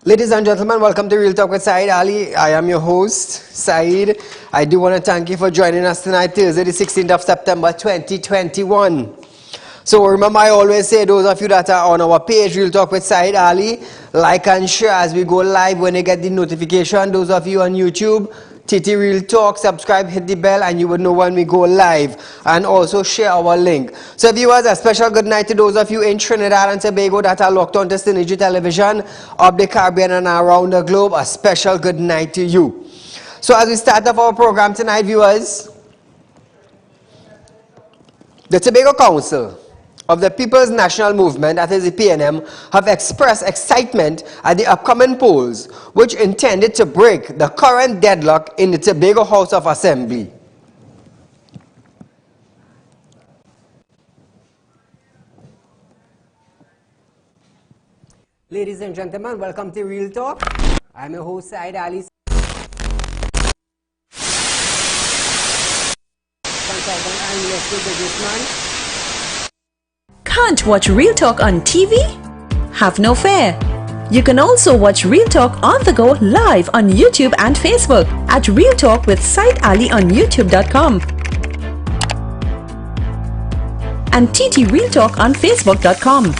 Ladies and gentlemen, welcome to Real Talk with Saieed Ali. I am your host, Saeed. I do want to thank you for joining us tonight, Thursday, the 16th of September, 2021. So remember, I always say, those of you that are on our page, Real Talk with Saieed Ali, like and share as we go live when you get the notification. Those of you on YouTube, TT Real Talk, subscribe, hit the bell, and you will know when we go live. And also share our link. So viewers, a special good night to those of you in Trinidad and Tobago that are locked on to Synergy Television of the Caribbean and around the globe. A special good night to you. So as we start off our program tonight, viewers, the Tobago Council of the People's National Movement, that is the PNM, have expressed excitement at the upcoming polls, which intended to break the current deadlock in the Tobago House of Assembly. Ladies and gentlemen, welcome to Real Talk. I'm your host, Saieed Ali, consultant and investor businessman. Can't watch Real Talk on TV? Have no fear. You can also watch Real Talk on the go live on YouTube and Facebook at Real Talk with Saieed Ali on YouTube.com and TT Real Talk on Facebook.com.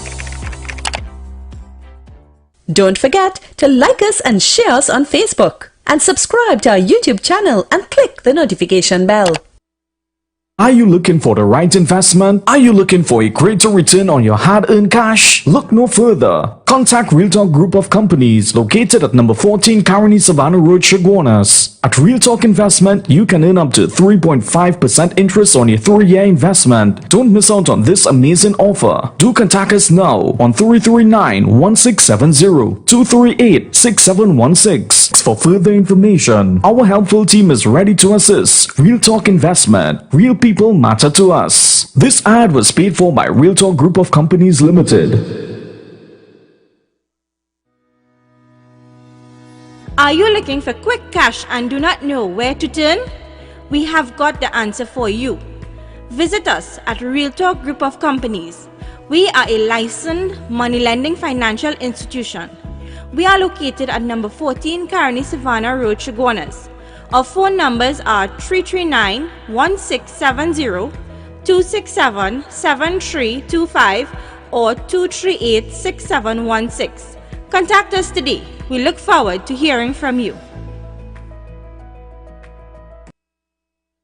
Don't forget to like us and share us on Facebook and subscribe to our YouTube channel and click the notification bell. Are you looking for the right investment? Are you looking for a greater return on your hard-earned cash? Look no further. Contact Real Talk Group of Companies located at number 14 Caroni Savannah Road, Chaguanas. At Real Talk Investment, you can earn up to 3.5% interest on your 3-year investment. Don't miss out on this amazing offer. Do contact us now on 339-1670, 238-6716 for further information. Our helpful team is ready to assist. Real Talk Investment. Real people matter to us. This ad was paid for by Real Talk Group of Companies Limited. Are you looking for quick cash and do not know where to turn? We have got the answer for you. Visit us at Real Talk Group of Companies. We are a licensed money lending financial institution. We are located at number 14 Caroni Savannah Road, Chaguanas. Our phone numbers are 339-1670, 267-7325 or 238-6716. Contact us today. We look forward to hearing from you.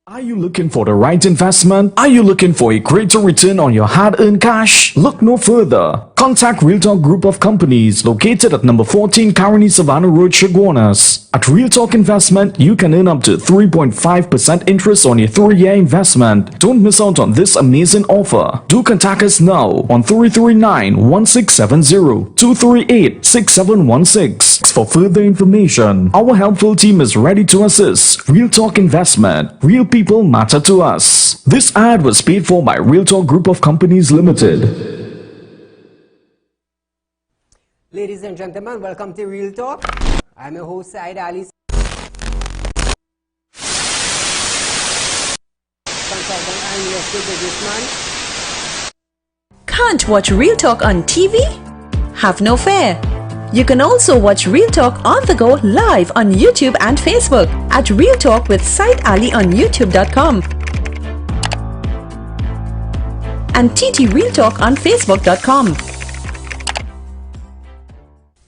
Are you looking for the right investment? Are you looking for a greater return on your hard-earned cash? Look no further. Contact Real Talk Group of Companies located at number 14 Caroni Savannah Road, Chaguanas. At Real Talk Investment, you can earn up to 3.5% interest on your 3-year investment. Don't miss out on this amazing offer. Do contact us now on 339-1670, 238-6716 for further information. Our helpful team is ready to assist. Real Talk Investment. Real people matter to us. This ad was paid for by Real Talk Group of Companies Limited. Ladies and gentlemen, welcome to Real Talk. I'm your host, Saieed Ali, consultant and investor businessman. Can't watch Real Talk on TV? Have no fear. You can also watch Real Talk on the go live on YouTube and Facebook at Real Talk with Saieed Ali on YouTube.com and TT Real Talk on Facebook.com.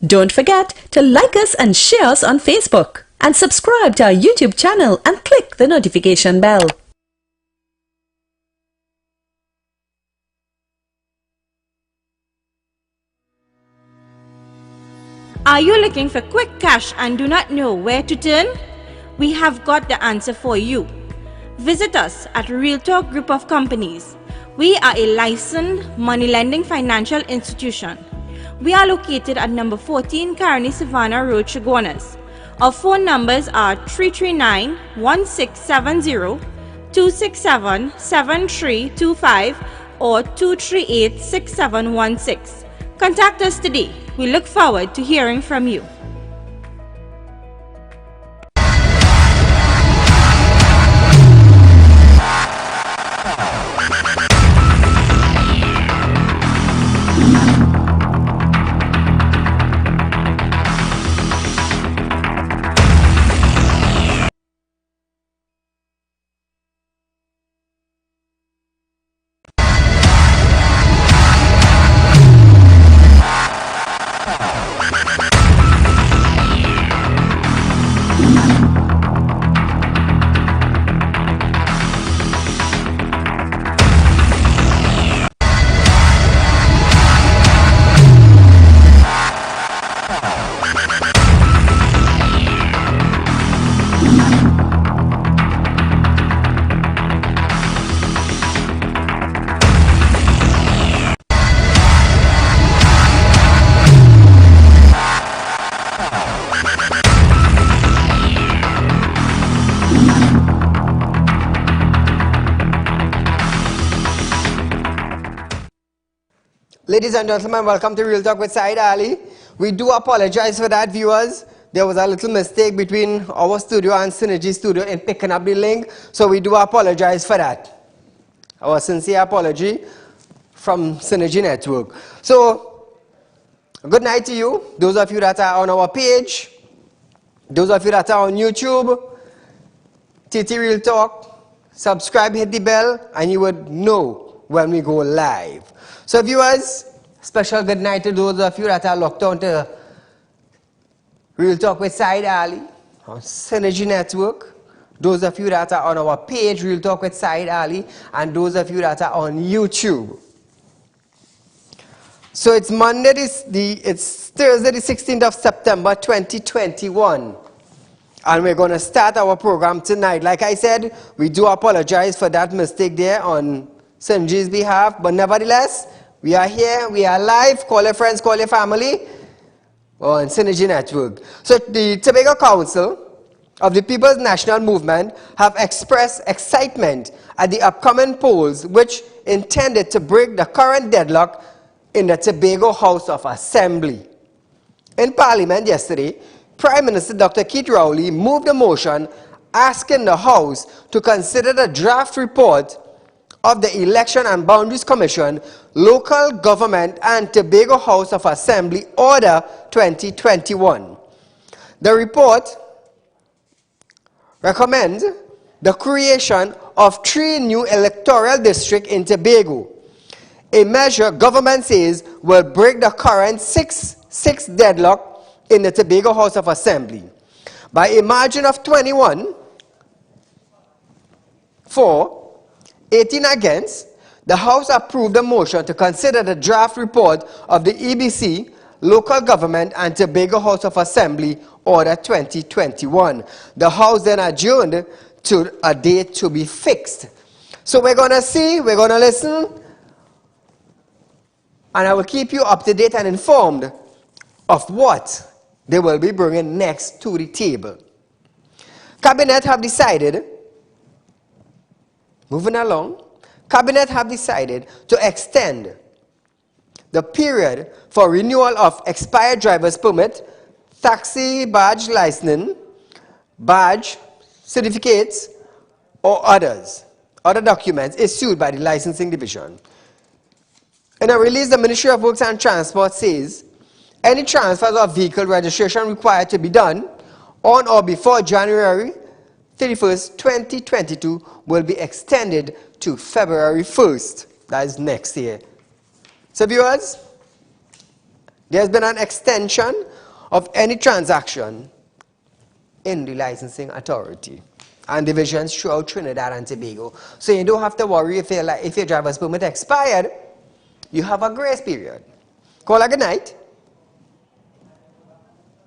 Don't forget to like us and share us on Facebook and subscribe to our YouTube channel and click the notification bell. Are you looking for quick cash and do not know where to turn? We have got the answer for you. Visit us at Real Talk Group of Companies. We are a licensed money lending financial institution. We are located at number 14 Caroni Savannah Road, Chaguanas. Our phone numbers are 339-1670, 267-7325 or 238-6716. Contact us today. We look forward to hearing from you. Ladies and gentlemen, welcome to Real Talk with Saieed Ali. We do apologize for that, viewers. There was a little mistake between our studio and Synergy Studio in picking up the link, so we do apologize for that. Our sincere apology from Synergy Network. So, good night to you, those of you that are on our page, those of you that are on YouTube, TT Real Talk, subscribe, hit the bell, and you would know when we go live. So viewers, special good night to those of you that are locked on to Real Talk with Saieed Ali on Synergy Network, those of you that are on our page, Real Talk with Saieed Ali, and those of you that are on YouTube. So it's it's Thursday the 16th of September 2021. And we're going to start our program tonight. Like I said, we do apologize for that mistake there on Synergy's behalf. But nevertheless, we are here, we are live. Call your friends, call your family on Synergy Network. So the Tobago Council of the People's National Movement have expressed excitement at the upcoming polls, which intended to break the current deadlock in the Tobago House of Assembly. In Parliament yesterday, Prime Minister Dr. Keith Rowley moved a motion asking the House to consider the draft report of the Election and Boundaries Commission, Local Government and Tobago House of Assembly Order 2021. The report recommends the creation of 3 new electoral districts in Tobago, a measure government says will break the current 6-6 deadlock in the Tobago House of Assembly. By a margin of 21 for, 18 against, the House approved a motion to consider the draft report of the EBC, Local Government and Tobago House of Assembly Order 2021. The House then adjourned to a date to be fixed. So we're going to see, we're going to listen, and I will keep you up to date and informed of what they will be bringing next to the table. Cabinet have decided, moving along, Cabinet have decided to extend the period for renewal of expired driver's permit, taxi badge licensing, badge, certificates, or other documents issued by the Licensing Division. In a release, the Ministry of Works and Transport says any transfers of vehicle registration required to be done on or before January 31st, 2022 will be extended to February 1st. That is next year. So viewers, there's been an extension of any transaction in the licensing authority and divisions throughout Trinidad and Tobago. So you don't have to worry if your driver's permit expired, you have a grace period. Call a good night.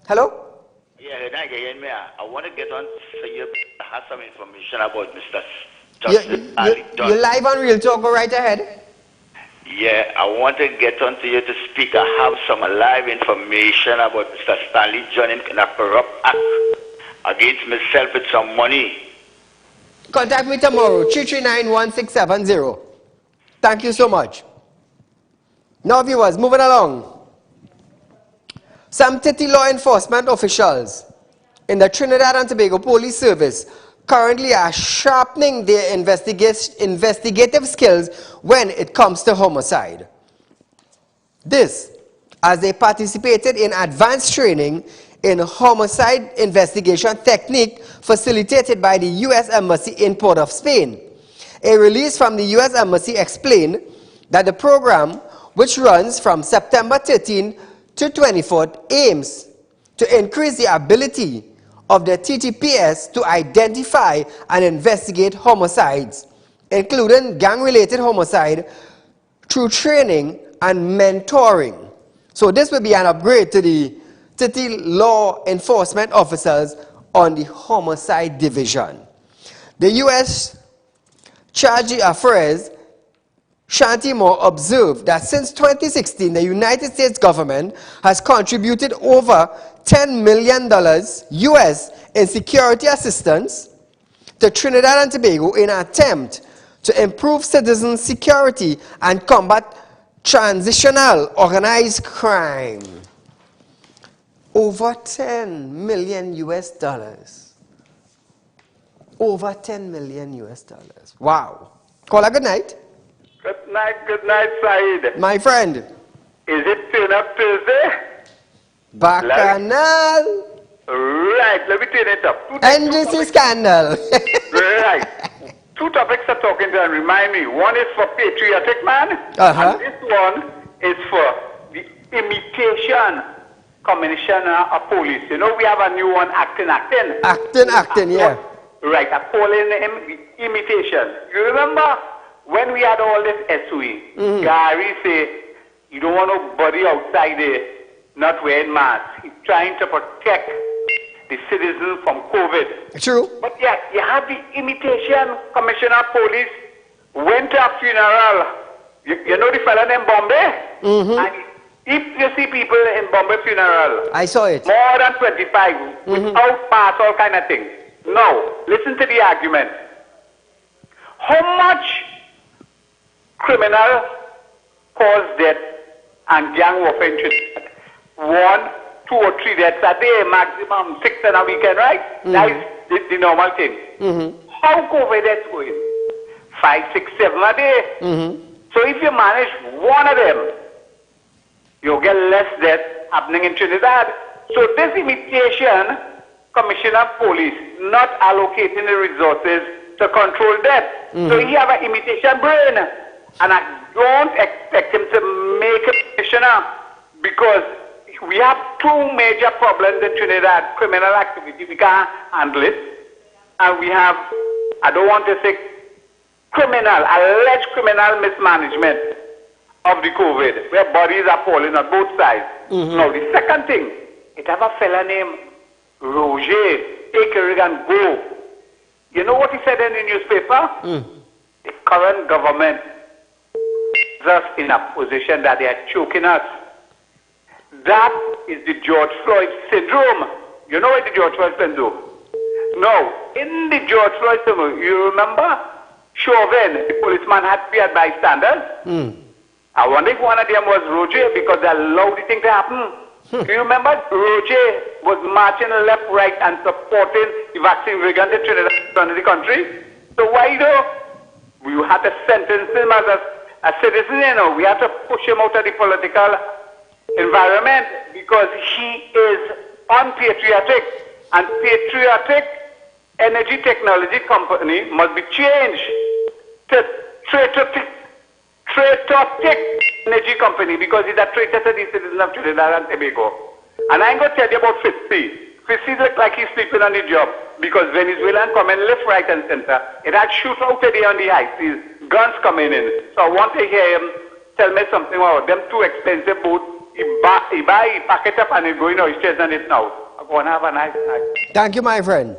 Hello? Yeah, good night again, Mayor. I want to get on so you have some information about Mr. Justice Ali. You're live on Real Talk, go right ahead. Yeah, I want to get on to you to speak. I have some live information about Mr. Stanley John in a corrupt act against myself with some money. Contact me tomorrow, 339-1670. Thank you so much. Now viewers, moving along. Some city law enforcement officials in the Trinidad and Tobago Police Service currently are sharpening their investigative skills when it comes to homicide. This, as they participated in advanced training in homicide investigation technique facilitated by the U.S. Embassy in Port of Spain. A release from the U.S. Embassy explained that the program, which runs from September 13 to 24th, aims to increase the ability of the TTPS to identify and investigate homicides, including gang-related homicide, through training and mentoring. So this will be an upgrade to the city law enforcement officers on the homicide division. The U.S. Charge d'Affaires Shanti Moore observed that since 2016, the United States government has contributed over $10 million US in security assistance to Trinidad and Tobago in an attempt to improve citizen security and combat Transitional organized crime. Over 10 million US dollars. Over 10 million US dollars. Wow. Caller, good night. Good night, Saeed. My friend. Is it Turn Up Thursday? Bacchanal. Right, let me turn it up. NGC scandal. Right. Two topics are talking to and remind me. One is for patriotic man, and this one is for the imitation commissioner of police. You know, we have a new one, acting, yeah. Right, I call him the imitation. You remember when we had all this SOE? Gary say, you don't want nobody outside there not wearing masks. He's trying to protect the citizens from COVID. True. But yet, you have the imitation commissioner of police went to a funeral. You know the fella named Bombay? And if you see people in Bombay funeral, I saw it. more than 25, without mask, all kind of things. Now, listen to the argument. How much criminal cause death and gang warfare in Trinidad? 1, 2 or 3 deaths a day, maximum 6 in a weekend, right? That is the normal thing. How COVID deaths going? 5, 6, 7 a day. So if you manage one of them, you'll get less death happening in Trinidad. So this imitation commissioner of police not allocating the resources to control death. So he have an imitation brain. And I don't expect him to make a commissioner because we have 2 major problems in Trinidad. Criminal activity, we can't handle it. And we have, I don't want to say alleged criminal mismanagement of the COVID, where bodies are falling on both sides. Now, the second thing, it have a fella named Roger, take a rig and go. You know what he said in the newspaper? The current government is us in a position that they are choking us. That is the George Floyd syndrome. You know what the George Floyd syndrome? No, in the George Floyd syndrome, you remember Chauvin, the policeman had feared bystanders? I wonder if one of them was Roger because they allowed the thing to happen. Do you remember Roger was marching left, right, and supporting the vaccine regime in Trinidad and the country? So why do we have to sentence him as a citizen? You know, we have to push him out of the political environment because he is unpatriotic, and patriotic energy technology company must be changed to traitoric energy company because it's a traitor to the citizens of Trinidad and Tobago. And I'm going to tell you about Fitzy. Fitzy looks like he's sleeping on the job because Venezuelan come in left, right, and center. It had shoot out today on the ice. These guns coming in. So I want to hear him tell me something about them 2 expensive boats. He pack it up and he's going out. He's chasing it now. I'm going to have a nice night. Thank you, my friend.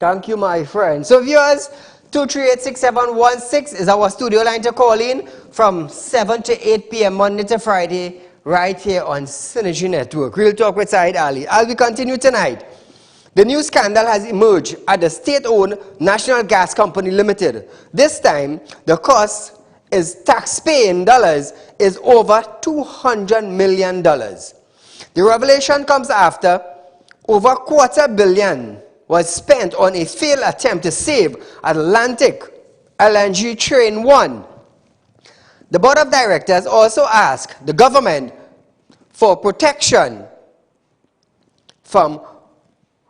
Thank you, my friend. So viewers, 238-6716 is our studio line to call in from 7 to 8 p.m. Monday to Friday, right here on Synergy Network. Real Talk with Saieed Ali. As we continue tonight, the new scandal has emerged at the state-owned National Gas Company Limited. This time, the cost is taxpaying dollars is over $200 million. The revelation comes after over $250 million was spent on a failed attempt to save Atlantic LNG Train 1. The board of directors also asked the government for protection from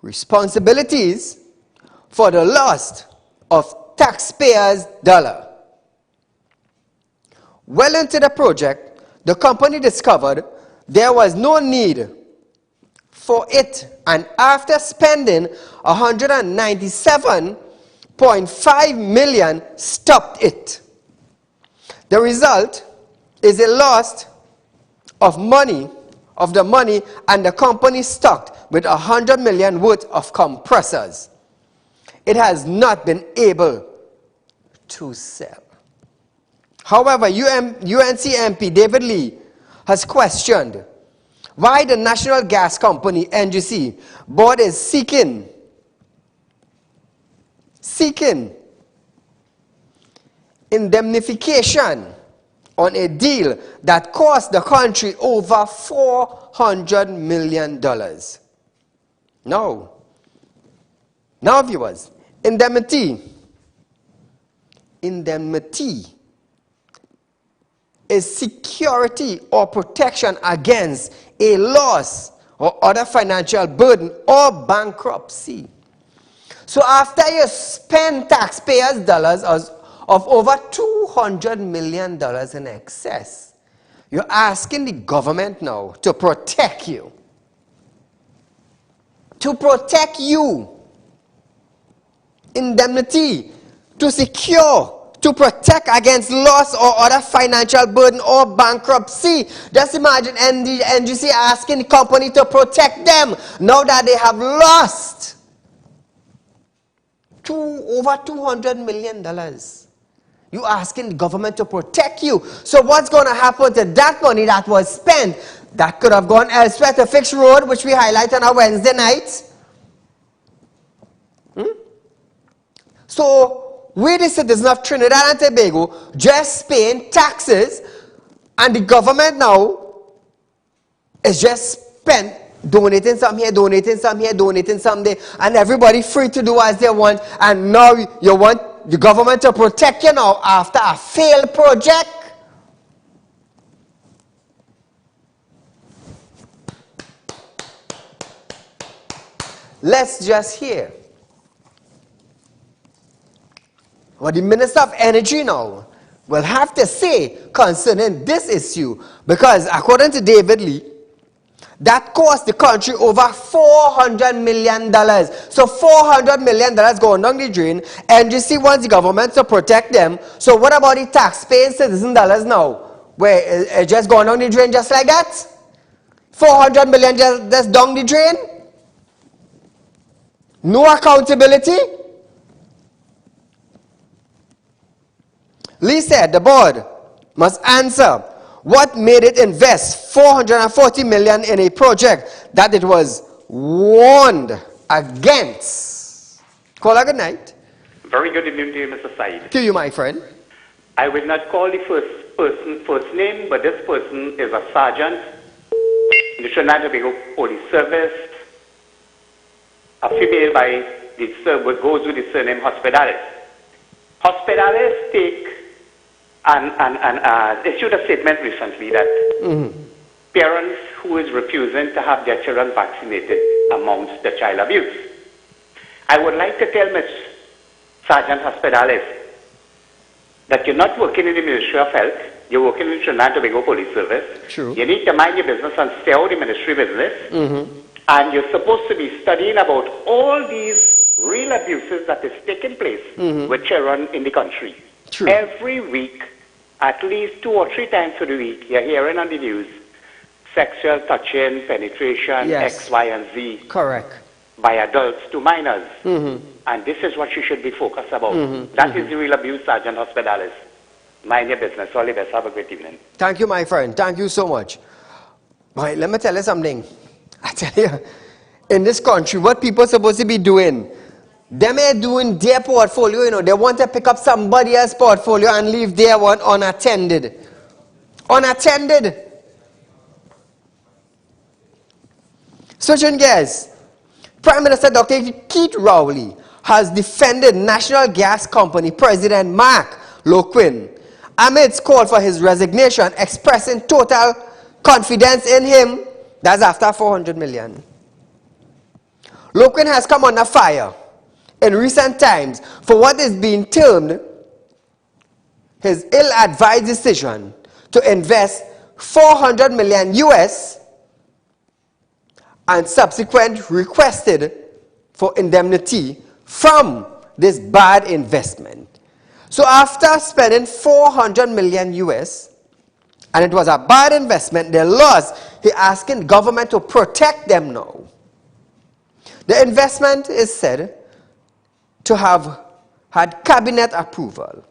responsibilities for the loss of taxpayers' dollar. Well into the project, the company discovered there was no need for it, and after spending $197.5 million, stopped it. The result is a loss of money, and the company stuck with $100 million worth of compressors it has not been able to sell. However, UNC MP David Lee has questioned why the National Gas Company, NGC, board is seeking indemnification on a deal that cost the country over $400 million. Now, viewers, indemnity is security or protection against a loss or other financial burden or bankruptcy. So after you spend taxpayers' dollars of over $200 million in excess, you're asking the government now to protect you. To protect you. Indemnity. To secure. To protect against loss or other financial burden or bankruptcy. Just imagine NGC asking the company to protect them now that they have lost over $200 million. You asking the government to protect you. So what's going to happen to that money that was spent that could have gone elsewhere to fix road, which we highlight on our Wednesday night? So we, the citizens of Trinidad and Tobago, just paying taxes, and the government now is just spent donating some here, donating some here, donating some there, and everybody free to do as they want. And now you want the government to protect you now after a failed project? Let's just hear what the Minister of Energy now will have to say concerning this issue, because according to David Lee, that cost the country over $400 million. So $400 million going down the drain. NGC wants the government to protect them. So what about the taxpaying citizen dollars now? Where it's just going down the drain just like that? $400 million just down the drain? No accountability? Lee said the board must answer what made it invest $440 million in a project that it was warned against. Call a good night. Very good evening to you, Mr. Said. To you, my friend. I will not call the first name, but this person is a sergeant in the Trinidad and Tobago Police Service, a female goes with the surname Hospitales. Hospitales take and issued a statement recently that parents who is refusing to have their children vaccinated amounts to child abuse. I would like to tell Ms. Sergeant Hospitales that you're not working in the Ministry of Health, you're working in the Trinidad and Tobago Police Service. True. You need to mind your business and stay out of the ministry business. And you're supposed to be studying about all these real abuses that is taking place with children in the country. True. Every week, at least 2 or 3 times a week, you're hearing on the news sexual touching, penetration, yes. X, Y, and Z. Correct. By adults to minors. And this is what you should be focused about. That is the real abuse, Sergeant Hospitales. Mind your business. All the best. Have a great evening. Thank you, my friend. Thank you so much. Right, let me tell you something. I tell you, in this country, what people are supposed to be doing, them are doing their portfolio, you know, they want to pick up somebody else's portfolio and leave their one unattended. Unattended. Switching gears, Prime Minister Dr. Keith Rowley has defended National Gas Company President Mark Loquin amidst call for his resignation, expressing total confidence in him. That's after $400 million. Loquin has come under fire in recent times for what is being termed his ill-advised decision to invest $400 million US and subsequent requested for indemnity from this bad investment. So after spending $400 million US, and it was a bad investment, they lost, he asking government to protect them now. The investment is said to have had cabinet approval.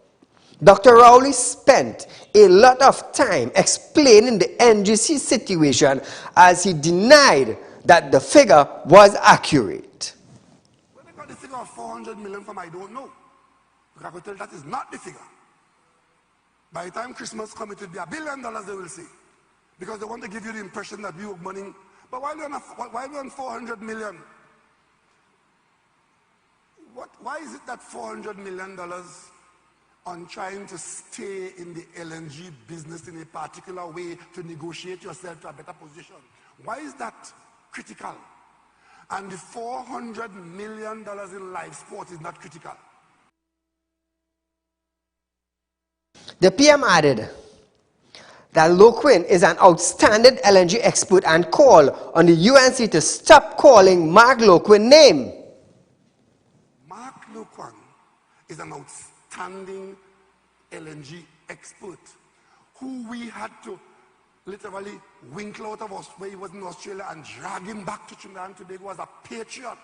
Dr. Rowley spent a lot of time explaining the NGC situation as he denied that the figure was accurate. When they got the figure of $400 million from, I don't know. Because I could tell that is not the figure. By the time Christmas comes, it will be $1 billion, they will say. Because they want to give you the impression that we were money. But why are we on 400 million? Why is it that $400 million on trying to stay in the LNG business in a particular way to negotiate yourself to a better position? Why is that critical? And the $400 million in life sport is not critical. The PM added that Loquin is an outstanding LNG expert and called on the UNC to stop calling Mark Loquin name. Mark Loquin is an outstanding LNG expert who we had to literally winkle out of us where he was in Australia and drag him back to Trinidad and Tobago as a patriot.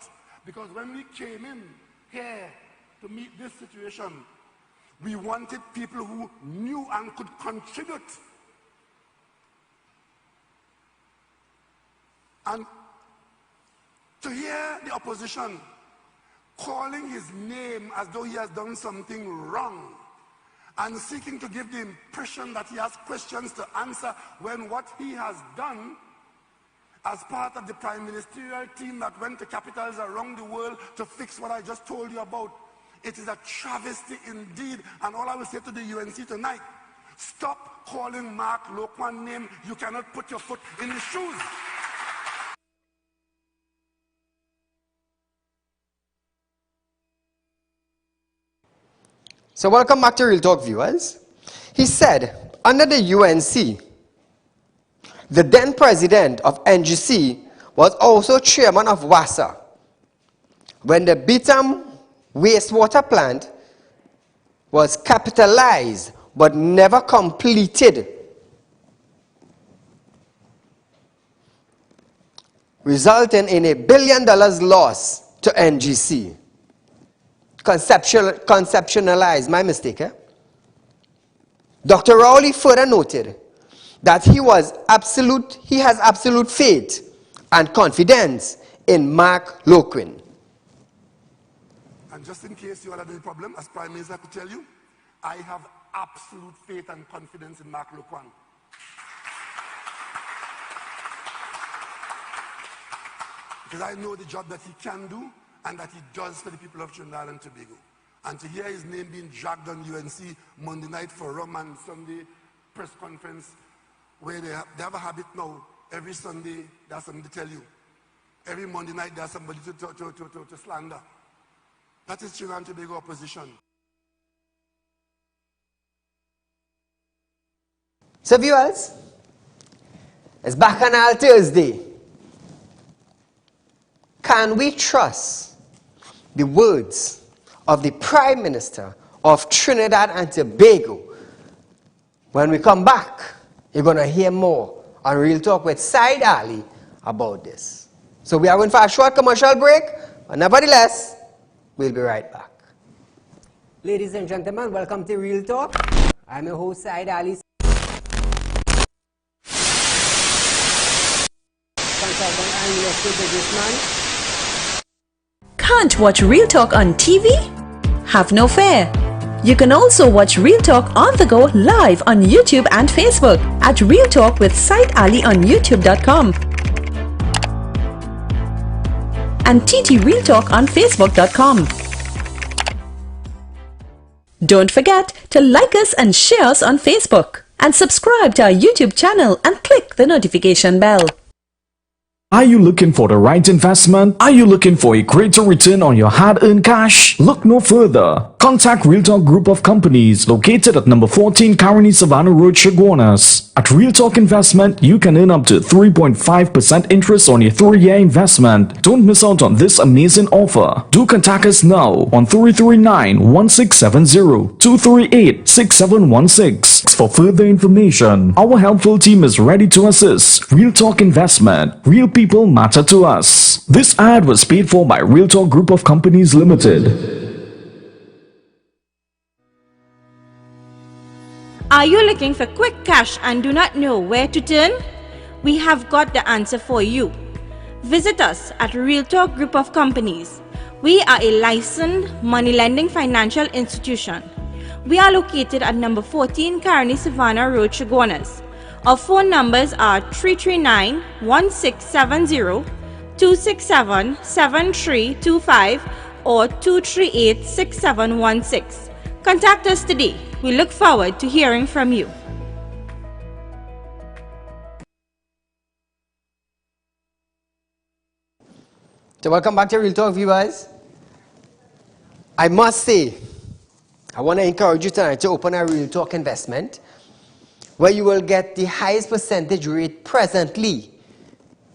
Because when we came in here to meet this situation, we wanted people who knew and could contribute. And to hear the opposition calling his name as though he has done something wrong and seeking to give the impression that he has questions to answer when what he has done as part of the prime ministerial team that went to capitals around the world to fix what I just told you about, it is a travesty indeed. And all I will say to the UNC tonight, stop calling Mark Loquin's name. You cannot put your foot in his shoes. So welcome back to Real Talk, viewers. He said, under the UNC, the then president of NGC was also chairman of WASA when the Bitam wastewater plant was capitalized but never completed, resulting in $1 billion loss to NGC. Conceptualized, my mistake. Dr. Rowley further noted that he has absolute faith and confidence in Mark Loquin. And just in case you are having a problem, as Prime Minister, I could tell you, I have absolute faith and confidence in Mark Loquin. Because I know the job that he can do and that he does for the people of Trinidad and Tobago. And to hear his name being dragged on UNC Monday night for rum and Sunday press conference, where they have a habit now, every Sunday there's something to tell you. Every Monday night there's somebody to slander. That is Trinidad and Tobago opposition. So viewers, it's Bacchanal Thursday. Can we trust the words of the Prime Minister of Trinidad and Tobago? When we come back, you're going to hear more on Real Talk with Saieed Ali about this. So we are going for a short commercial break, but nevertheless, we'll be right back. Ladies and gentlemen, welcome to Real Talk. I'm your host, Saieed Ali, consultant and real estate businessman. Can't watch Real Talk on TV? Have no fear. You can also watch Real Talk on the go live on YouTube and Facebook at Real Talk with Saieed Ali on YouTube.com and TT Real Talk on Facebook.com. Don't forget to like us and share us on Facebook and subscribe to our YouTube channel and click the notification bell. Are you looking for the right investment? Are you looking for a greater return on your hard-earned cash? Look no further. Contact Real Talk Group of Companies located at number 14 Caroni Savannah Road, Chaguanas. At Real Talk Investment, you can earn up to 3.5% interest on your 3-year investment. Don't miss out on this amazing offer. Do contact us now on 339-1670, 238-6716 for further information. Our helpful team is ready to assist. Real Talk Investment. Real people matter to us. This ad was paid for by Real Talk Group of Companies Limited. Are you looking for quick cash and do not know where to turn? We have got the answer for you. Visit us at Real Talk Group of Companies. We are a licensed money lending financial institution. We are located at number 14 Carney Savannah Road, Chaguanas. Our phone numbers are 339-1670, 267-7325 or 238-6716. Contact us today. We look forward to hearing from you. So welcome back to Real Talk, viewers. I must say, I want to encourage you tonight to open a Real Talk investment where you will get the highest percentage rate presently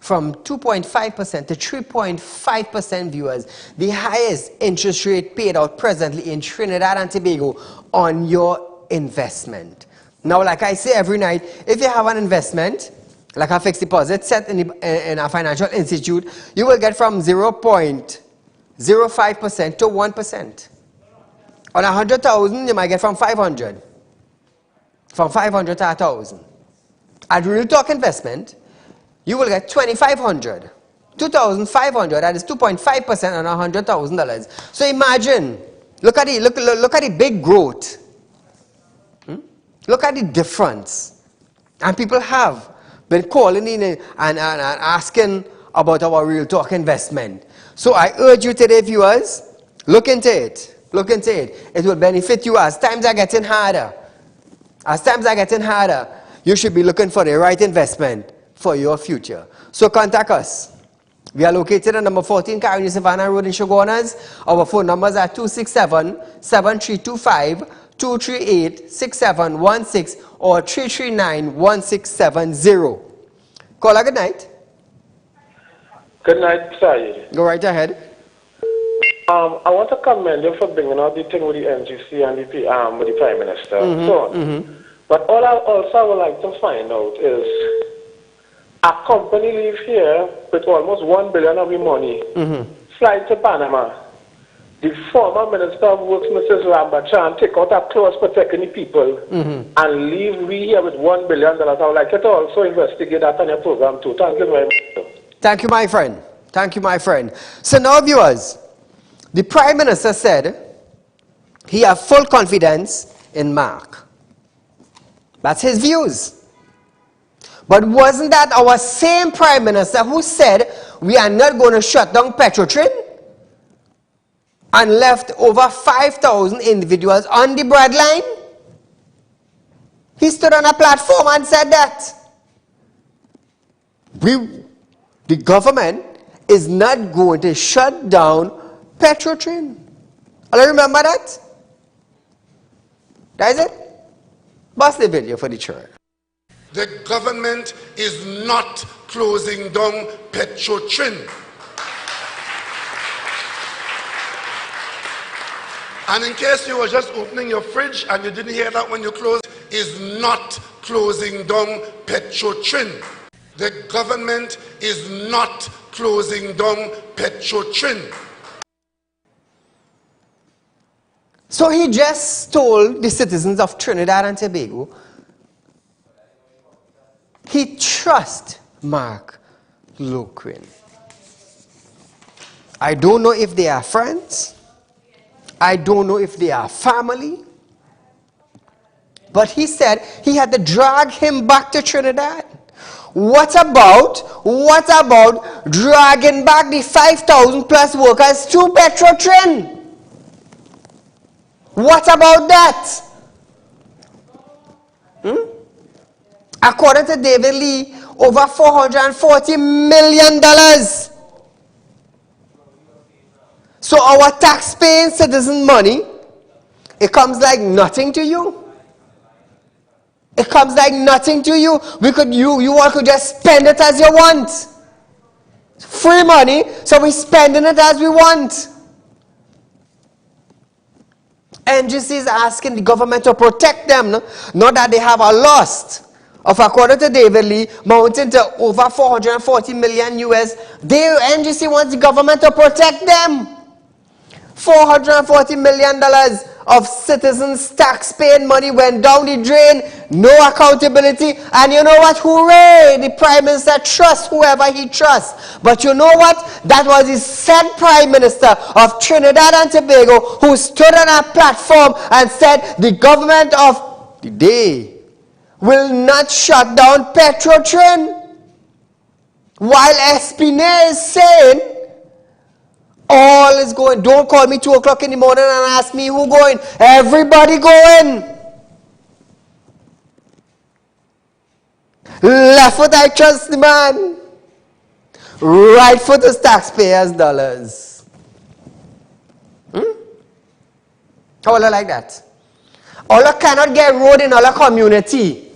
from 2.5% to 3.5%, viewers. The highest interest rate paid out presently in Trinidad and Tobago on your investment. Now, like I say every night, if you have an investment, like a fixed deposit set in a financial institute, you will get from 0.05% to 1%. On 100,000, you might get from 500. From 500 to 1,000. At Real Talk Investment, you will get 2,500. 2,500, that is 2.5% on $100,000. So imagine, look at the big growth. Look at the difference. And people have been calling in and asking about our Real Talk investment. So I urge you today, viewers, look into it. Look into it. It will benefit you as times are getting harder. As times are getting harder, you should be looking for the right investment for your future. So contact us. We are located at number 14 Carney Savannah Road in Chaguanas. Our phone numbers are 267-7325, 238-6716 or 339-1670. Caller, good night. Good night, Saieed. Go right ahead. I want to commend you for bringing out the thing with the NGC and with the Prime Minister and so on. But all I also would like to find out is a company leave here with almost $1 billion of the money, fly to Panama. The former Minister of Works, Mrs. Rambachan, take out a clause protecting the people and leave we here with $1 billion. I would like you to also investigate that on your program too. Thank you very much. Thank you, my friend. Thank you, my friend. So now, viewers, the Prime Minister said he has full confidence in Mark. That's his views. But wasn't that our same Prime Minister who said we are not going to shut down Petrotrin and left over 5,000 individuals on the breadline? He stood on a platform and said that the government is not going to shut down Petrotrin. All you remember that? That is it? Bust the video for the church. The government is not closing down Petrotrin. And in case you were just opening your fridge and you didn't hear that when you closed, is not closing down Petrotrin. The government is not closing down Petrotrin. So he just told the citizens of Trinidad and Tobago he trusts Mark Loquin. I don't know if they are friends. I don't know if they are family. But he said he had to drag him back to Trinidad. What about dragging back the 5,000 plus workers to Petrotrin? What about that? According to David Lee, over $440 million. So our tax-paying citizen money, it comes like nothing to you. It comes like nothing to you. You all could just spend it as you want. Free money, so we're spending it as we want. NGC is asking the government to protect them, not that they have a loss of, according to David Lee, mounting to over 440 million US. NGC wants the government to protect them. $440 million of citizens' tax-paying money went down the drain, no accountability, and you know what? Hooray! The Prime Minister trusts whoever he trusts. But you know what? That was the said Prime Minister of Trinidad and Tobago who stood on a platform and said the government of the day will not shut down Petrotrin. While Espinay is saying all is going. Don't call me 2 o'clock in the morning and ask me who going. Everybody going. Left foot I trust the man. Right foot is taxpayers' dollars. How will I like that? All I cannot get road in our community.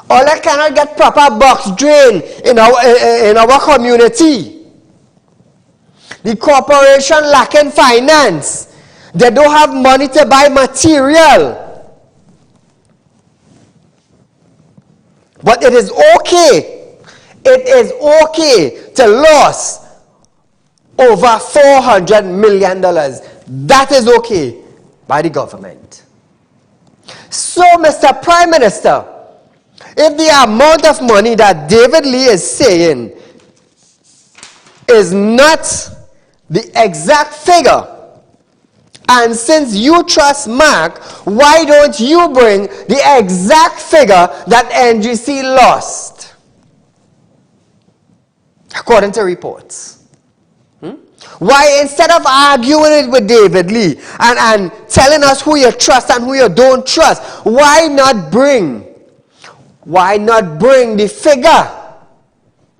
All I cannot get proper box drain in our community. The corporation lacking finance. They don't have money to buy material. But it is okay. It is okay to lose over $400 million. That is okay by the government. So, Mr. Prime Minister, if the amount of money that David Lee is saying is not the exact figure, and since you trust Mark, why don't you bring the exact figure that NGC lost? According to reports. Why, instead of arguing it with David Lee and telling us who you trust and who you don't trust, why not bring the figure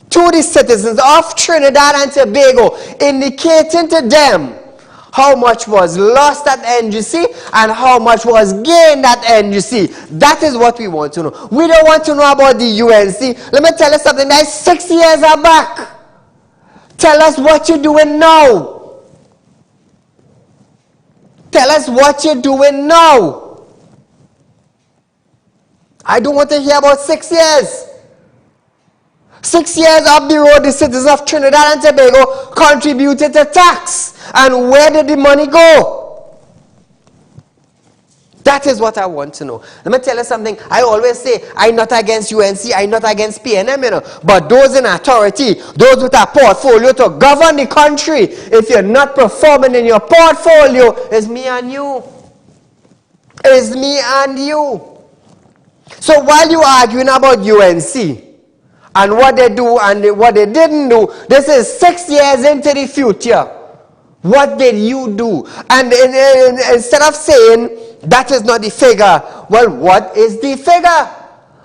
to the citizens of Trinidad and Tobago, indicating to them how much was lost at NGC and how much was gained at NGC? That is what we want to know. We don't want to know about the UNC. Let me tell you something. That's 6 years back. Tell us what you're doing now. Tell us what you're doing now. I don't want to hear about 6 years. 6 years up the road, the citizens of Trinidad and Tobago contributed to tax. And where did the money go? That is what I want to know. Let me tell you something. I always say, I'm not against UNC, I'm not against PNM, you know. But those in authority, those with a portfolio to govern the country, if you're not performing in your portfolio, it's me and you. It's me and you. So while you're arguing about UNC, and what they do and what they didn't do, this is 6 years into the future. What did you do? And instead of saying that is not the figure, well, what is the figure?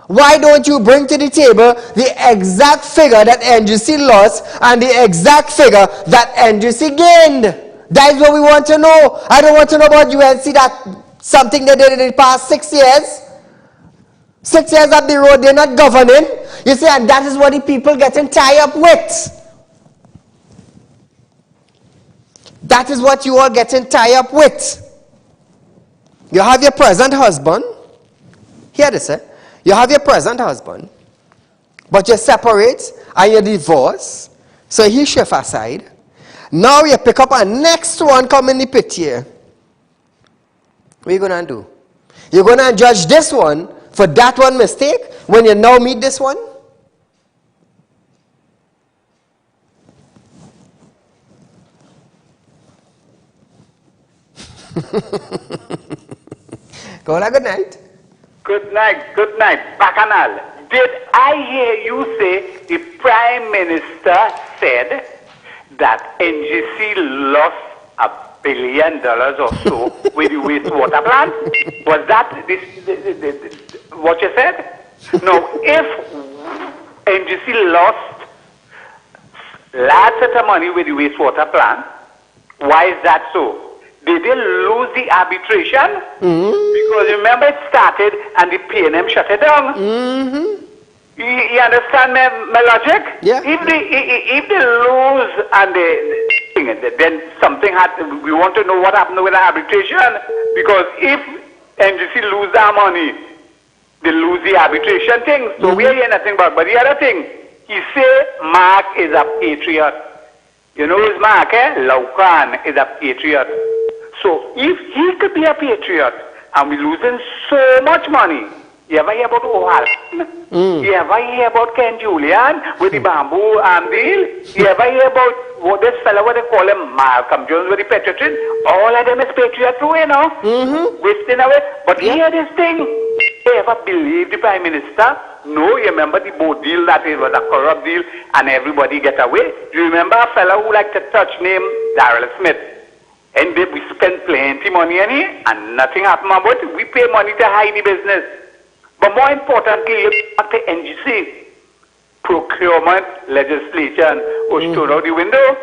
Why don't you bring to the table the exact figure that NGC lost and the exact figure that NGC gained? That is what we want to know. I don't want to know about UNC, that something they did in the past 6 years. 6 years up the road, they're not governing. You see, and that is what the people getting tied up with. That is what you are getting tied up with. You have your present husband. Hear this, eh? You have your present husband, but you separate and you divorce. So he shift aside. Now you pick up a next one come in the pit here. What are you going to do? You're going to judge this one for that one mistake when you now meet this one? Kola, good night. Good night, Bacchanal. Did I hear you say the Prime Minister said that NGC lost $1 billion or so with the wastewater plant? Was that what you said? No, if NGC lost large set of money with the wastewater plant, why is that so? They didn't lose the arbitration because remember it started and the PNM shut it down. You understand my logic? Yeah. If they lose and then something had. We want to know what happened with the arbitration, because if NGC lose their money, they lose the arbitration thing. So we hear nothing about. But the other thing, he say Mark is a patriot. You know who's Mark, eh? Laukan is a patriot. So if he could be a patriot and we're losing so much money, you ever hear about O'Halloran? You ever hear about Ken Julian with the bamboo deal? You ever hear about what this fellow, what they call him, Malcolm Jones with the patriotism? All of them is patriot too, you know? Wasting away. But hear this thing. You ever believe the Prime Minister? No, you remember the boat deal that it was a corrupt deal and everybody get away? Do you remember a fellow who liked to touch name Darrell Smith? And we spent plenty money on it and nothing happened about it. We pay money to hide the business. But more importantly, look at the NGC procurement legislation was thrown out the window.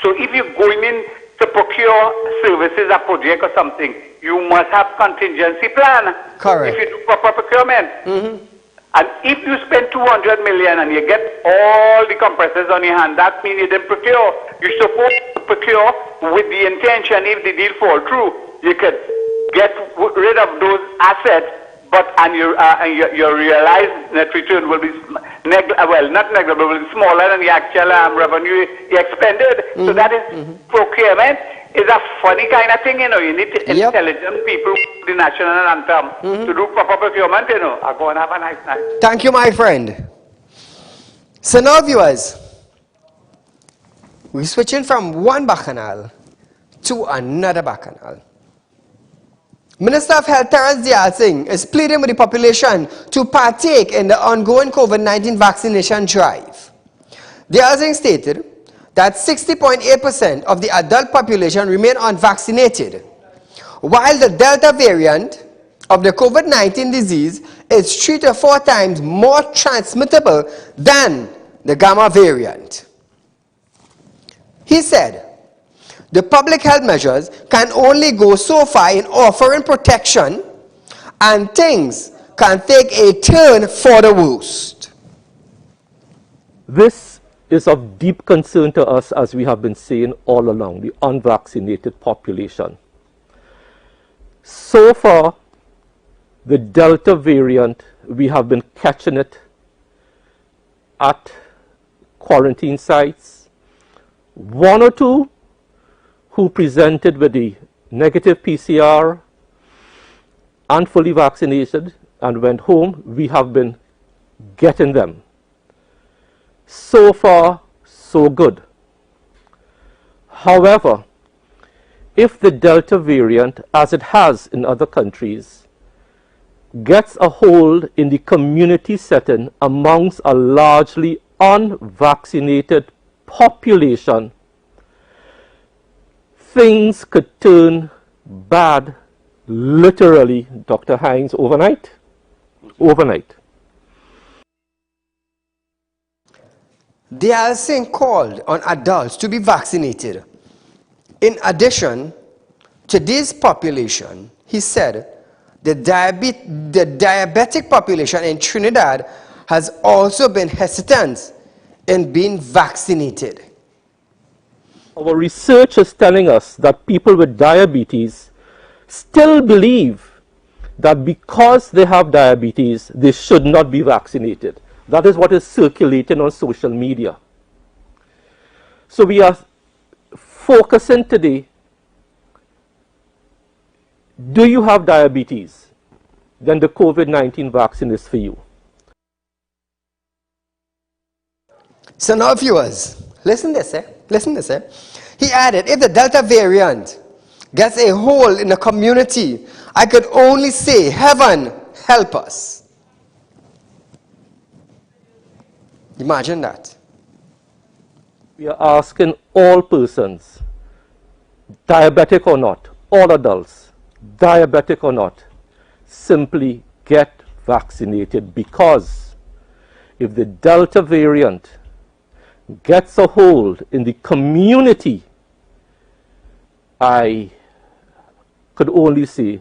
So if you're going in to procure services, a project or something, you must have contingency plan. Correct. If you do proper procurement. And if you spend 200 million and you get all the compressors on your hand, that means you didn't procure. You're supposed to procure with the intention, if the deal fall through, you could get rid of those assets, but your realized net return will be not negligible, will be smaller than the actual revenue you expended. So that is procurement. Is a funny kind of thing, you know. You need intelligent people, the national anthem, to do proper procurement, you know. I'll go and have a nice night. Thank you, my friend. So now, viewers, we're switching from one bacchanal to another bacchanal. Minister of Health Terrence Dayal Singh is pleading with the population to partake in the ongoing COVID-19 vaccination drive. Dayal Singh stated that 60.8% of the adult population remain unvaccinated, while the Delta variant of the COVID-19 disease is 3 to 4 times more transmittable than the Gamma variant. He said, the public health measures can only go so far in offering protection, and things can take a turn for the worst. This is of deep concern to us, as we have been saying all along, the unvaccinated population. So far, the Delta variant, we have been catching it at quarantine sites. 1 or 2 who presented with the negative PCR and fully vaccinated and went home, we have been getting them. So far, so good. However, if the Delta variant, as it has in other countries, gets a hold in the community setting amongst a largely unvaccinated population, things could turn bad, literally, Dr. Hines, overnight. Overnight. Dayal Singh called on adults to be vaccinated. In addition to this population, he said the diabetic population in Trinidad has also been hesitant in being vaccinated. Our research is telling us that people with diabetes still believe that because they have diabetes, they should not be vaccinated. That is what is circulating on social media. So we are focusing today, do you have diabetes? Then the COVID-19 vaccine is for you. So now, viewers, listen this, Listen this, He added, if the Delta variant gets a hold in the community, I could only say, heaven help us. Imagine that. We are asking all persons, diabetic or not, all adults, diabetic or not, simply get vaccinated, because if the Delta variant gets a hold in the community, I could only say,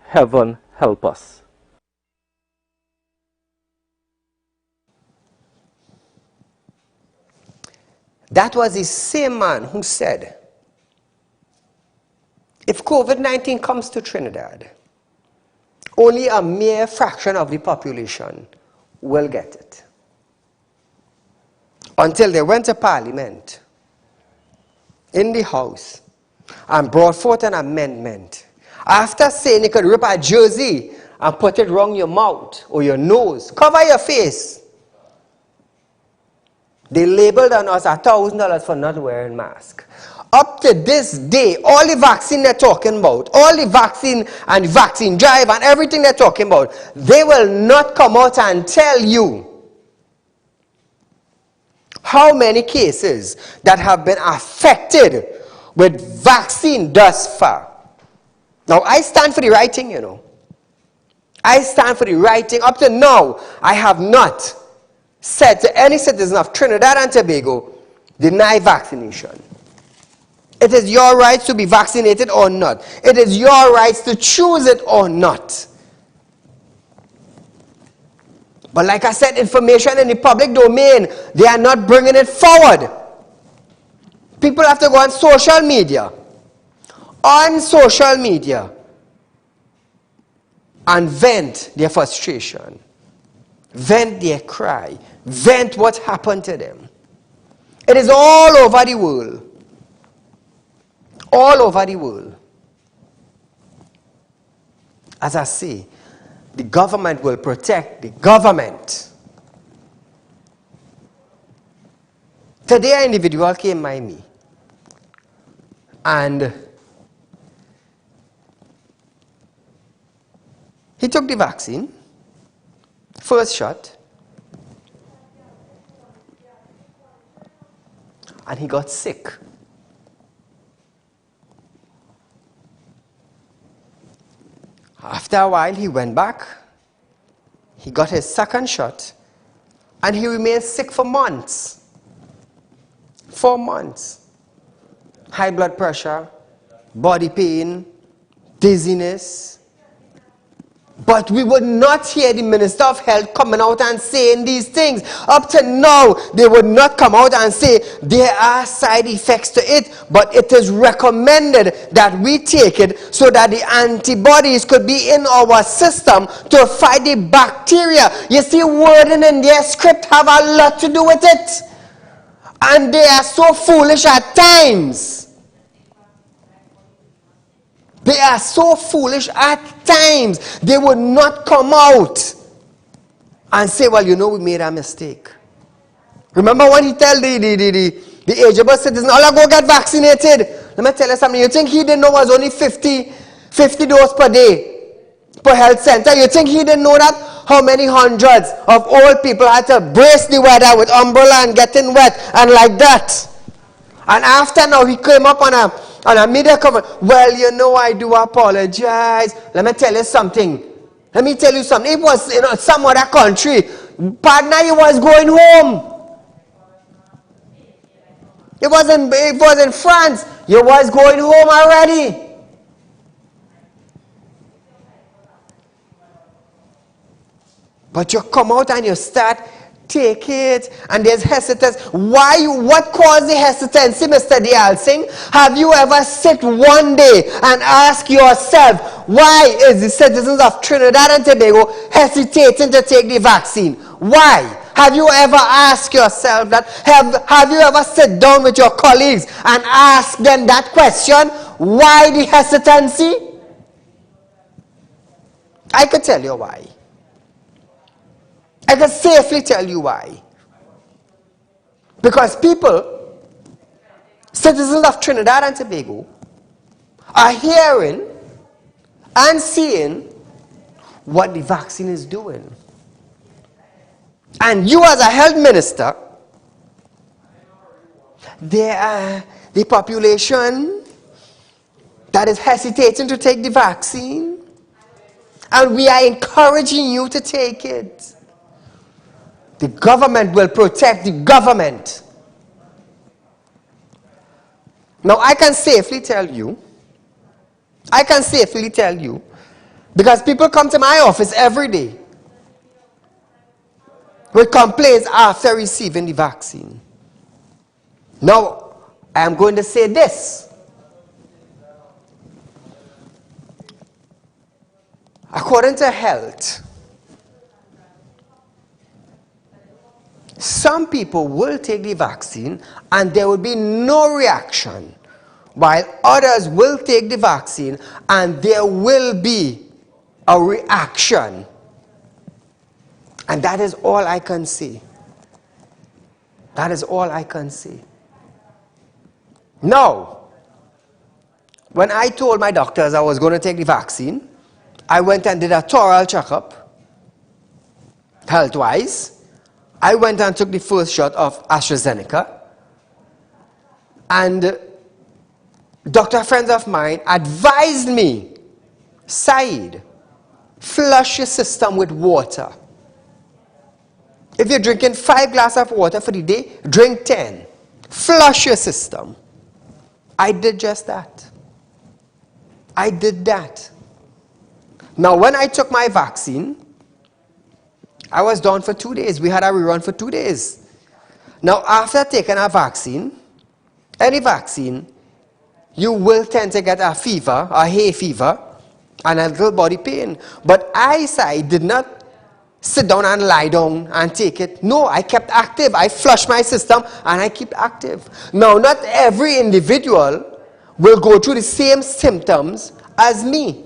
heaven help us. That was the same man who said, if COVID-19 comes to Trinidad, only a mere fraction of the population will get it. Until they went to Parliament, in the House, and brought forth an amendment. After saying you could rip a jersey and put it around your mouth or your nose, cover your face, they labeled on us $1,000 for not wearing mask. Up to this day, all the vaccine they're talking about, all the vaccine and vaccine drive and everything they're talking about, they will not come out and tell you how many cases that have been affected with vaccine thus far. Now, I stand for the right thing, you know. I stand for the right thing. Up to now, I have not said to any citizen of Trinidad and Tobago, deny vaccination. It is your right to be vaccinated or not. It is your right to choose it or not. But like I said, information in the public domain, they are not bringing it forward. People have to go on social media. On social media. And vent their frustration. Vent their cry. Vent what happened to them. It is all over the world. All over the world. As I say, the government will protect the government. Today an individual came by me and he took the vaccine, first shot, and he got sick. After a while, he went back, he got his second shot, and he remained sick for months. 4 months. High blood pressure, body pain, dizziness. But we would not hear the Minister of Health coming out and saying these things. Up to now, they would not come out and say there are side effects to it, but it is recommended that we take it so that the antibodies could be in our system to fight the bacteria. You see, wording in their script have a lot to do with it. And they are so foolish at times. They are so foolish at times. They would not come out and say, well, you know, we made a mistake. Remember when he tell the ageable citizen, all go get vaccinated. Let me tell you something. You think he didn't know it was only 50 doses per day per health center? You think he didn't know that? How many hundreds of old people had to brace the weather with umbrella and getting wet and like that? And after now he came up on a media cover. Well, you know, I do apologize. Let me tell you something. Let me tell you something. It was in some other country. Partner, he was going home. It was in France. You was going home already. But you come out and you start take it, and there's hesitance. Why? What caused the hesitancy, Mr. Dialsing? Have you ever sit one day and ask yourself, why is the citizens of Trinidad and Tobago hesitating to take the vaccine? Why? Have you ever asked yourself that? Have you ever sit down with your colleagues and ask them that question? Why the hesitancy? I could tell you why. I can safely tell you why. Because people, citizens of Trinidad and Tobago, are hearing and seeing what the vaccine is doing. And you as a health minister, the population that is hesitating to take the vaccine, and we are encouraging you to take it. The government will protect the government. Now, I can safely tell you, because people come to my office every day with complaints after receiving the vaccine. Now, I am going to say this. According to health, some people will take the vaccine and there will be no reaction while others will take the vaccine and there will be a reaction. And that is all I can see. That is all I can see. Now, when I told my doctors I was going to take the vaccine, I went and did a thorough checkup, health-wise. I went and took the first shot of AstraZeneca. And doctor friends of mine advised me, Saeed, flush your system with water. If you're drinking 5 glasses of water for the day, drink 10. Flush your system. I did just that. I did that. Now, when I took my vaccine, I was down for 2 days. We had a rerun for 2 days. Now, after taking a vaccine, any vaccine, you will tend to get a fever, a hay fever, and a little body pain. But I did not sit down and lie down and take it. No, I kept active. I flushed my system and I keep active. Now, not every individual will go through the same symptoms as me.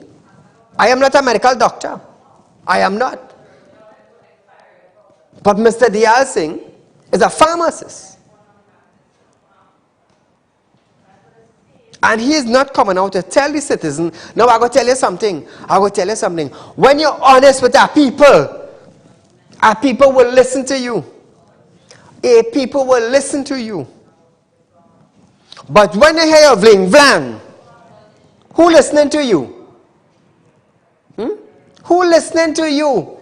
I am not a medical doctor. I am not. But Mr. Dayal Singh is a pharmacist. And he is not coming out to tell the citizen, no, I'm going to tell you something. I'm going to tell you something. When you're honest with our people will listen to you. People will listen to you. But when you hear your vling vlang, who listening to you? Who listening to you?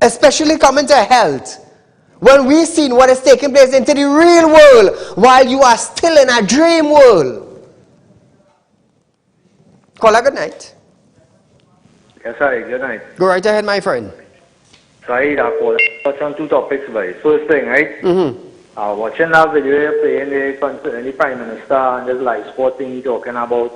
Especially coming to health. When we've seen what is taking place into the real world while you are still in a dream world. Caller, good night. Yes, hi, good night. Go right ahead, my friend. Saeed, I'll touch on 2 topics, right? First thing, right? Watching that video you're playing the Prime Minister and this live sport thing you're talking about.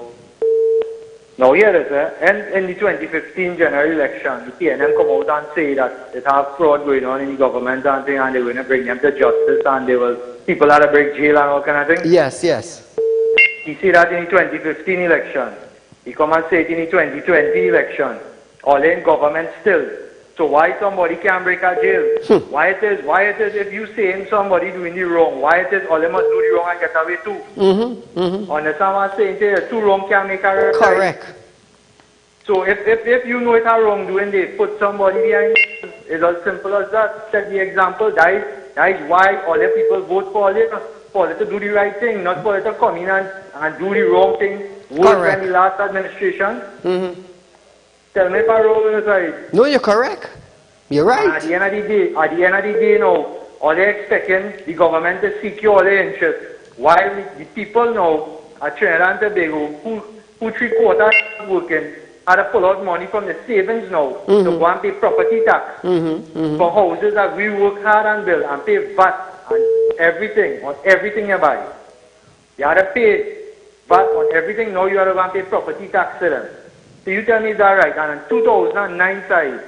Now here it is, in the 2015 general election, the PNM come out and say that it have fraud going on in the government and thing, and they were going to bring them to justice, and they will, people had to break jail and all kind of thing. Yes, yes. He said that in the 2015 election. He come and say it in the 2020 election. All in government still. So why somebody can break a jail? Why it is if you saying somebody doing the wrong, why it is all they must do the wrong and get away too? Understand what I'm saying? The 2 wrong can make a right. Correct. So if you know it's a wrongdoing, they put somebody behind it. It's as simple as that. Set the example. That is why all the people vote for it to do the right thing, not for it to come in and do the wrong thing. Worse than the last administration. Tell me if I'm wrong on the side. No, you're correct. You're right. At the end of the day, now, all they're expecting the government to secure all their interests. While the people now at Trinidad and Tobago, who 3/4 working, had to pull out money from the savings now to go and pay property tax for houses that we work hard and build and pay VAT on everything you buy. You had to pay VAT on everything. Now you have to go and pay property tax to them. So you tell me is that right? And in 2009 side,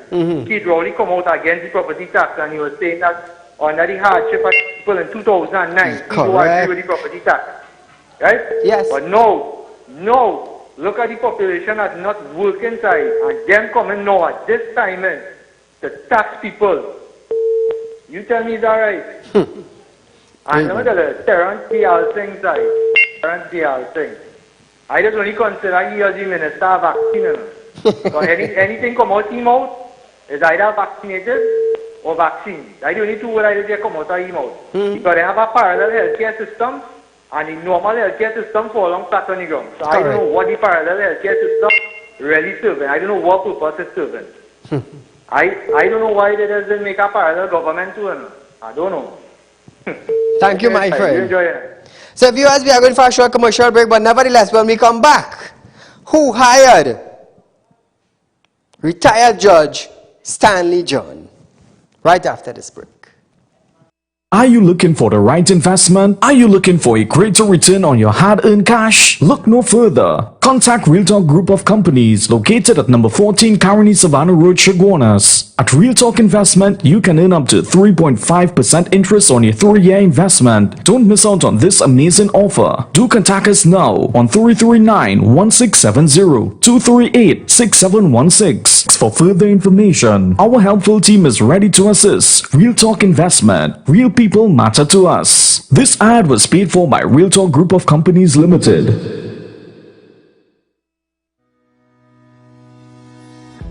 Keith Rowley come out against the property tax and he was saying that under the hardship of people in 2009, people agree with the property tax. Right? Yes. But no, look at the population that's not working side and them coming now at this time to tax people. You tell me is that right? And let me tell you, Terrence Dayal Singh side, Terrence Dayal Singh. I just only consider he as the minister of vaccine. Because anything come out his mouth is either vaccinated or vaccine. That's the only 2 words that come out of his mouth. Because they have a parallel healthcare system and the normal healthcare system fall along flat on the ground. So I don't know what the parallel healthcare system really serving. I don't know what purpose it's serving. I don't know why they doesn't make a parallel government to it. I don't know. Thank you, my friend. Enjoy it. So viewers, we are going for a short commercial break, but nevertheless, when we come back, who hired retired Judge Stanley John? Right after this break. Are you looking for the right investment? Are you looking for a greater return on your hard-earned cash? Look no further. Contact Real Talk Group of Companies located at number 14 Caroni Savannah Road, Chaguanas. At Real Talk Investment, you can earn up to 3.5% interest on your 3-year investment. Don't miss out on this amazing offer. Do contact us now on 339-1670, 238-6716 for further information. Our helpful team is ready to assist. Real Talk Investment. Real people matter to us. This ad was paid for by Real Talk Group of Companies Limited.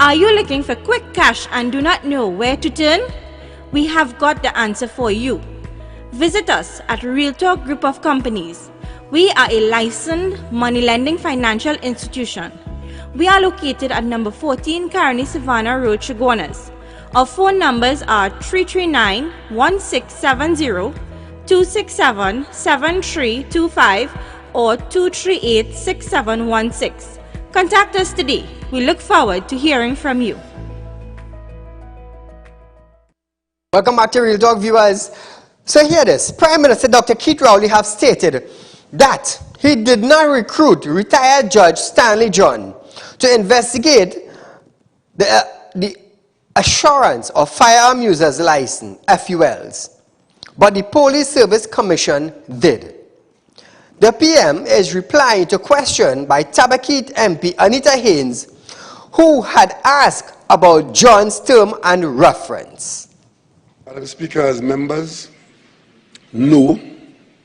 Are you looking for quick cash and do not know where to turn? We have got the answer for you. Visit us at Real Talk Group of Companies. We are a licensed money lending financial institution. We are located at number 14 Caroni Savannah Road, Chaguanas. Our phone numbers are 339-1670, 267-7325 or 238-6716. Contact us today. We look forward to hearing from you. Welcome back to Real Talk, viewers. So hear this. Prime Minister Dr. Keith Rowley have stated that he did not recruit retired Judge Stanley John to investigate the assurance of firearm users license, FULs, but the Police Service Commission did. The PM is replying to a question by Tabaquite MP Anita Haynes, who had asked about John's term and reference. Madam Speaker, as members know,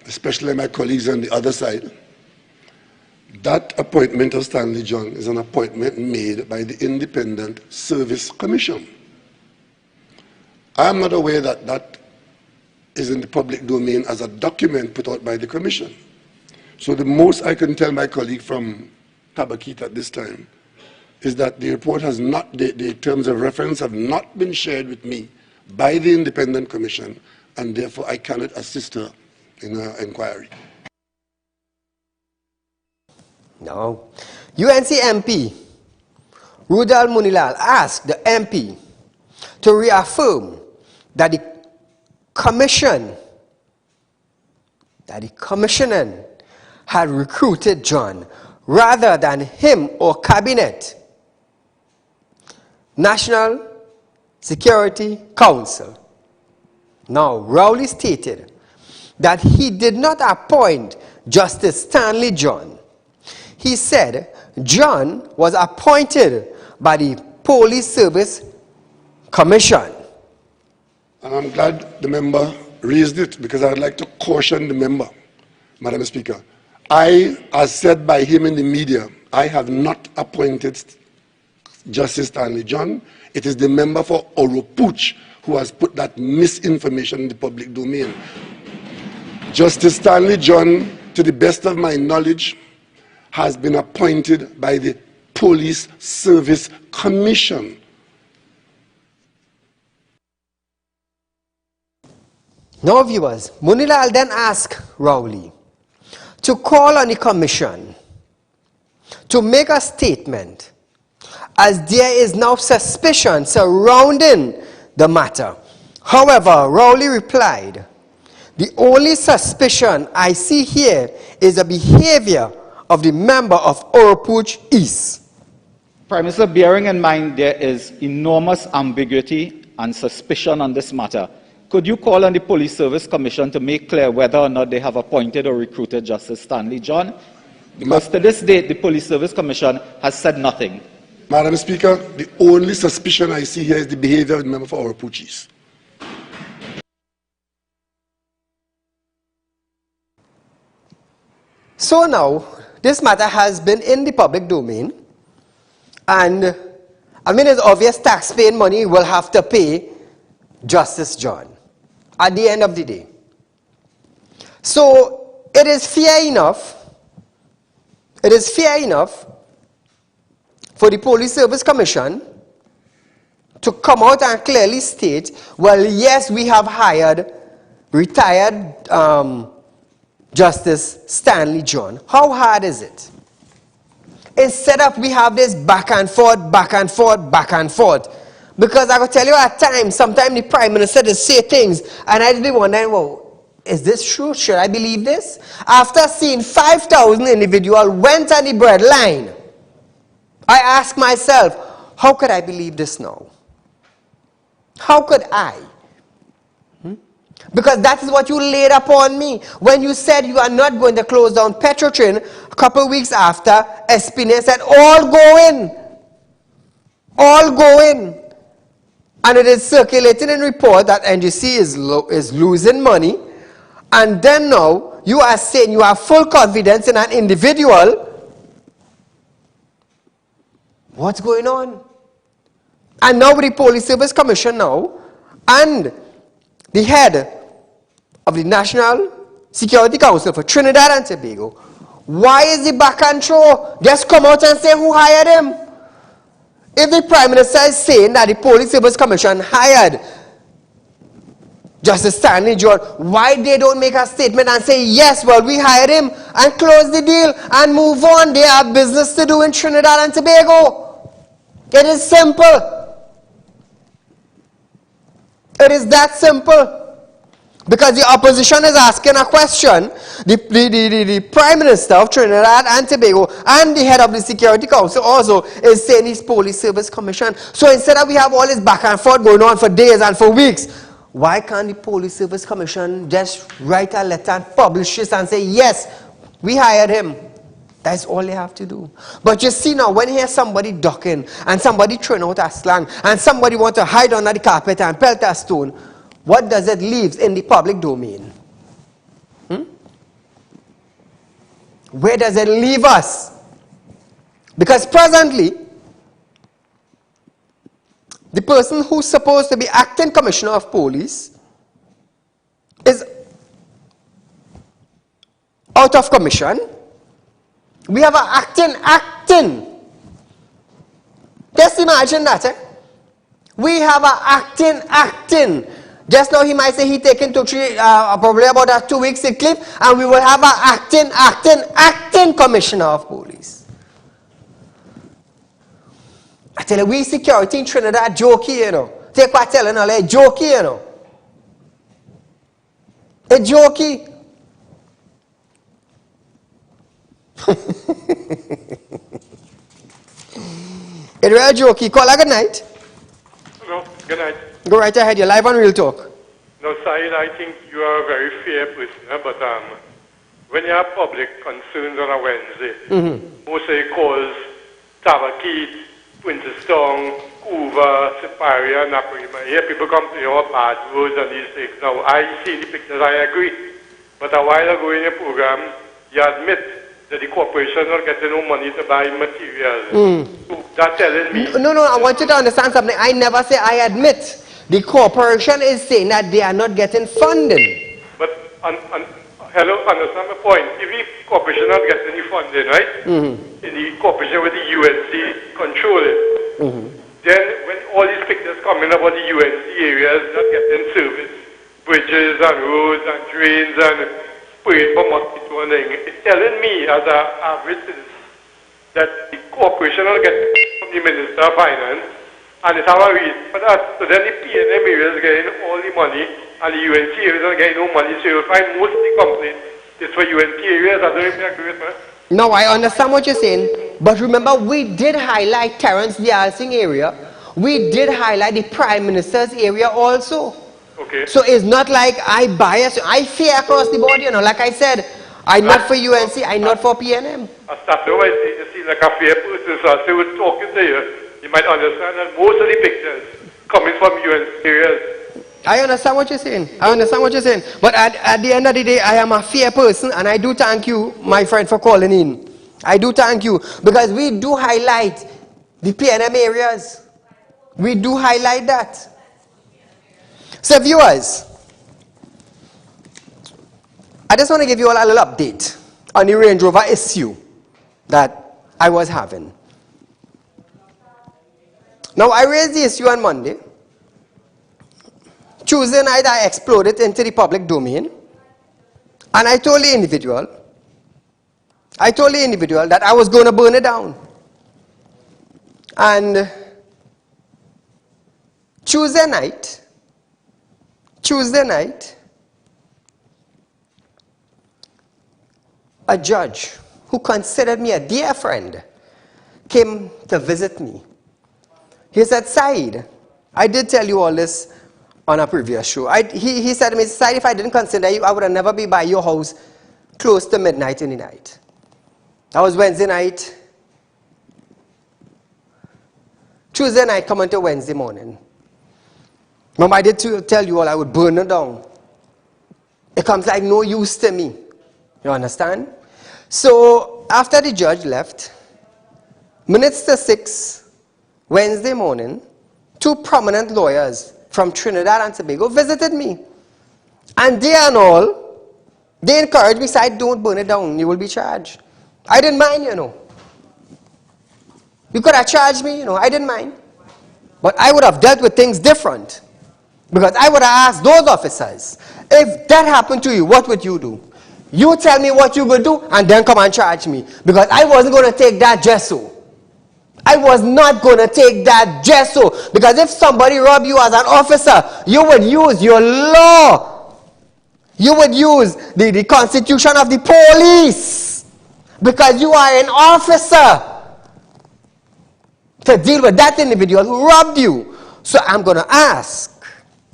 especially my colleagues on the other side, that appointment of Stanley John is an appointment made by the Independent Service Commission. I am not aware that that is in the public domain as a document put out by the Commission. So the most I can tell my colleague from Tabaquite at this time is that the report has not, the terms of reference have not been shared with me by the Independent Commission, and therefore I cannot assist her in her inquiry. No. UNC MP Rudal Munilal asked the MP to reaffirm that the commission, had recruited John rather than him or cabinet. National Security Council. Now, Rowley stated that he did not appoint Justice Stanley John. He said John was appointed by the Police Service Commission. And I'm glad the member raised it, because I would like to caution the member, Madam Speaker. As said by him in the media, I have not appointed Justice Stanley John. It is the member for Oropuch who has put that misinformation in the public domain. Justice Stanley John, to the best of my knowledge, has been appointed by the Police Service Commission. Now, viewers, Munilal then asked Rowley to call on the commission to make a statement, as there is now suspicion surrounding the matter. However, Rowley replied, "The only suspicion I see here is the behavior of the member of Oropuch East." Prime Minister, bearing in mind there is enormous ambiguity and suspicion on this matter, could you call on the Police Service Commission to make clear whether or not they have appointed or recruited Justice Stanley John? Because to this date, the Police Service Commission has said nothing. Madam Speaker, the only suspicion I see here is the behavior of the member for Oropuch East. So now, this matter has been in the public domain, and I mean, it's obvious taxpaying money will have to pay Justice John at the end of the day. So it is fair enough for the Police Service Commission to come out and clearly state, well, yes, we have hired retired Justice Stanley John. How hard is it? Instead of we have this back and forth, Because I will tell you at times, sometimes the Prime Minister does say things, and I didn't wonder, well, is this true? Should I believe this? After seeing 5,000 individuals went on the bread line, I ask myself, how could I believe this now? How could I? Because that is what you laid upon me. When you said you are not going to close down Petrotrin, a couple of weeks after, Espinay said, all go in. All go in. And it is circulating in report that NGC is losing money. And then now, you are saying you have full confidence in an individual. What's going on? And now with the Police Service Commission now, and the head of the National Security Council for Trinidad and Tobago, why is the back and throw? Just come out and say who hired him. If the Prime Minister is saying that the Police Service Commission hired Justice Stanley John, why they don't make a statement and say, yes, well, we hired him, and close the deal and move on? They have business to do in Trinidad and Tobago. It is simple. It is that simple. Because the opposition is asking a question, the Prime Minister of Trinidad and Tobago and the head of the Security Council also is saying his Police Service Commission. So instead of we have all this back and forth going on for days and for weeks, why can't the Police Service Commission just write a letter and publish this and say, yes, we hired him? That's all they have to do. But you see now, when you hear somebody ducking and somebody throwing out a slang and somebody want to hide under the carpet and pelt a stone, what does it leave in the public domain? Where does it leave us? Because presently, the person who's supposed to be acting commissioner of police is out of commission. We have an acting. Just imagine that. We have an acting. Just now he might say he taken probably about 2 weeks sick leave, and we will have an acting commissioner of police. I tell you, we security in Trinidad jokey, you know. Take what I tell you now, like jokey, you know. It's jokey. It's real jokey. Call her good night. Hello, good night. Go right ahead, you're live on Real Talk. No, Saeed, I think you are a very fair person, but when you have public concerns on a Wednesday, most say calls Tabakeet, Winterstone, Hoover, Siparia, Naparima. Here people come to your bad roads and these things. Now, I see the pictures, I agree. But a while ago in your program, you admit that the corporation not getting no money to buy materials. So that's telling me... No, I want you to understand something. I never say I admit. The corporation is saying that they are not getting funding. But, hello, understand my point. If the corporation not getting any funding, right? In the corporation with the UNC control it. Then when all these pictures coming about the UNC areas not getting service, bridges and roads and drains and spraying for mosquito and thing, it's telling me as an average citizen that the corporation not getting from the Minister of Finance, and it's have a reason for that. So then the PNM area is getting all the money, and the UNC areas are getting no money. So you'll find most of the complaints is for UNC areas. I don't know if you agree with me. No, I understand what you're saying. But remember, we did highlight Terence Dialsing area. We did highlight the Prime Minister's area also. Okay. So it's not like I bias. I fear across the board, you know. Like I said, I'm not for UNC, I'm not for PNM. I started over you seem like a fair person, so I say we're talking to you. You might understand that most of the pictures coming from UNC areas. I understand what you're saying. But at the end of the day, I am a fair person, and I do thank you, my friend, for calling in. I do thank you, because we do highlight the PNM areas. We do highlight that. So viewers, I just want to give you all a little update on the Range Rover issue that I was having. Now, I raised the issue on Monday. Tuesday night, I exploded into the public domain, and I told the individual that I was going to burn it down. And Tuesday night, a judge who considered me a dear friend came to visit me. He said, Saeed, I did tell you all this on a previous show. He said to me, Saeed, if I didn't consider you, I would have never be by your house close to midnight in the night. That was Wednesday night. Tuesday night coming to Wednesday morning. Remember, I did tell you all I would burn it down. It comes like no use to me. You understand? So, after the judge left, minutes to 6, Wednesday morning, 2 prominent lawyers from Trinidad and Tobago visited me. And they and all, they encouraged me, said, don't burn it down, you will be charged. I didn't mind, you know. You could have charged me, you know, I didn't mind. But I would have dealt with things different. Because I would have asked those officers, if that happened to you, what would you do? You tell me what you would do and then come and charge me. Because I wasn't going to take that just so. I was not going to take that just so. Because if somebody robbed you as an officer, you would use your law. You would use the constitution of the police. Because you are an officer to deal with that individual who robbed you. So I'm going to ask.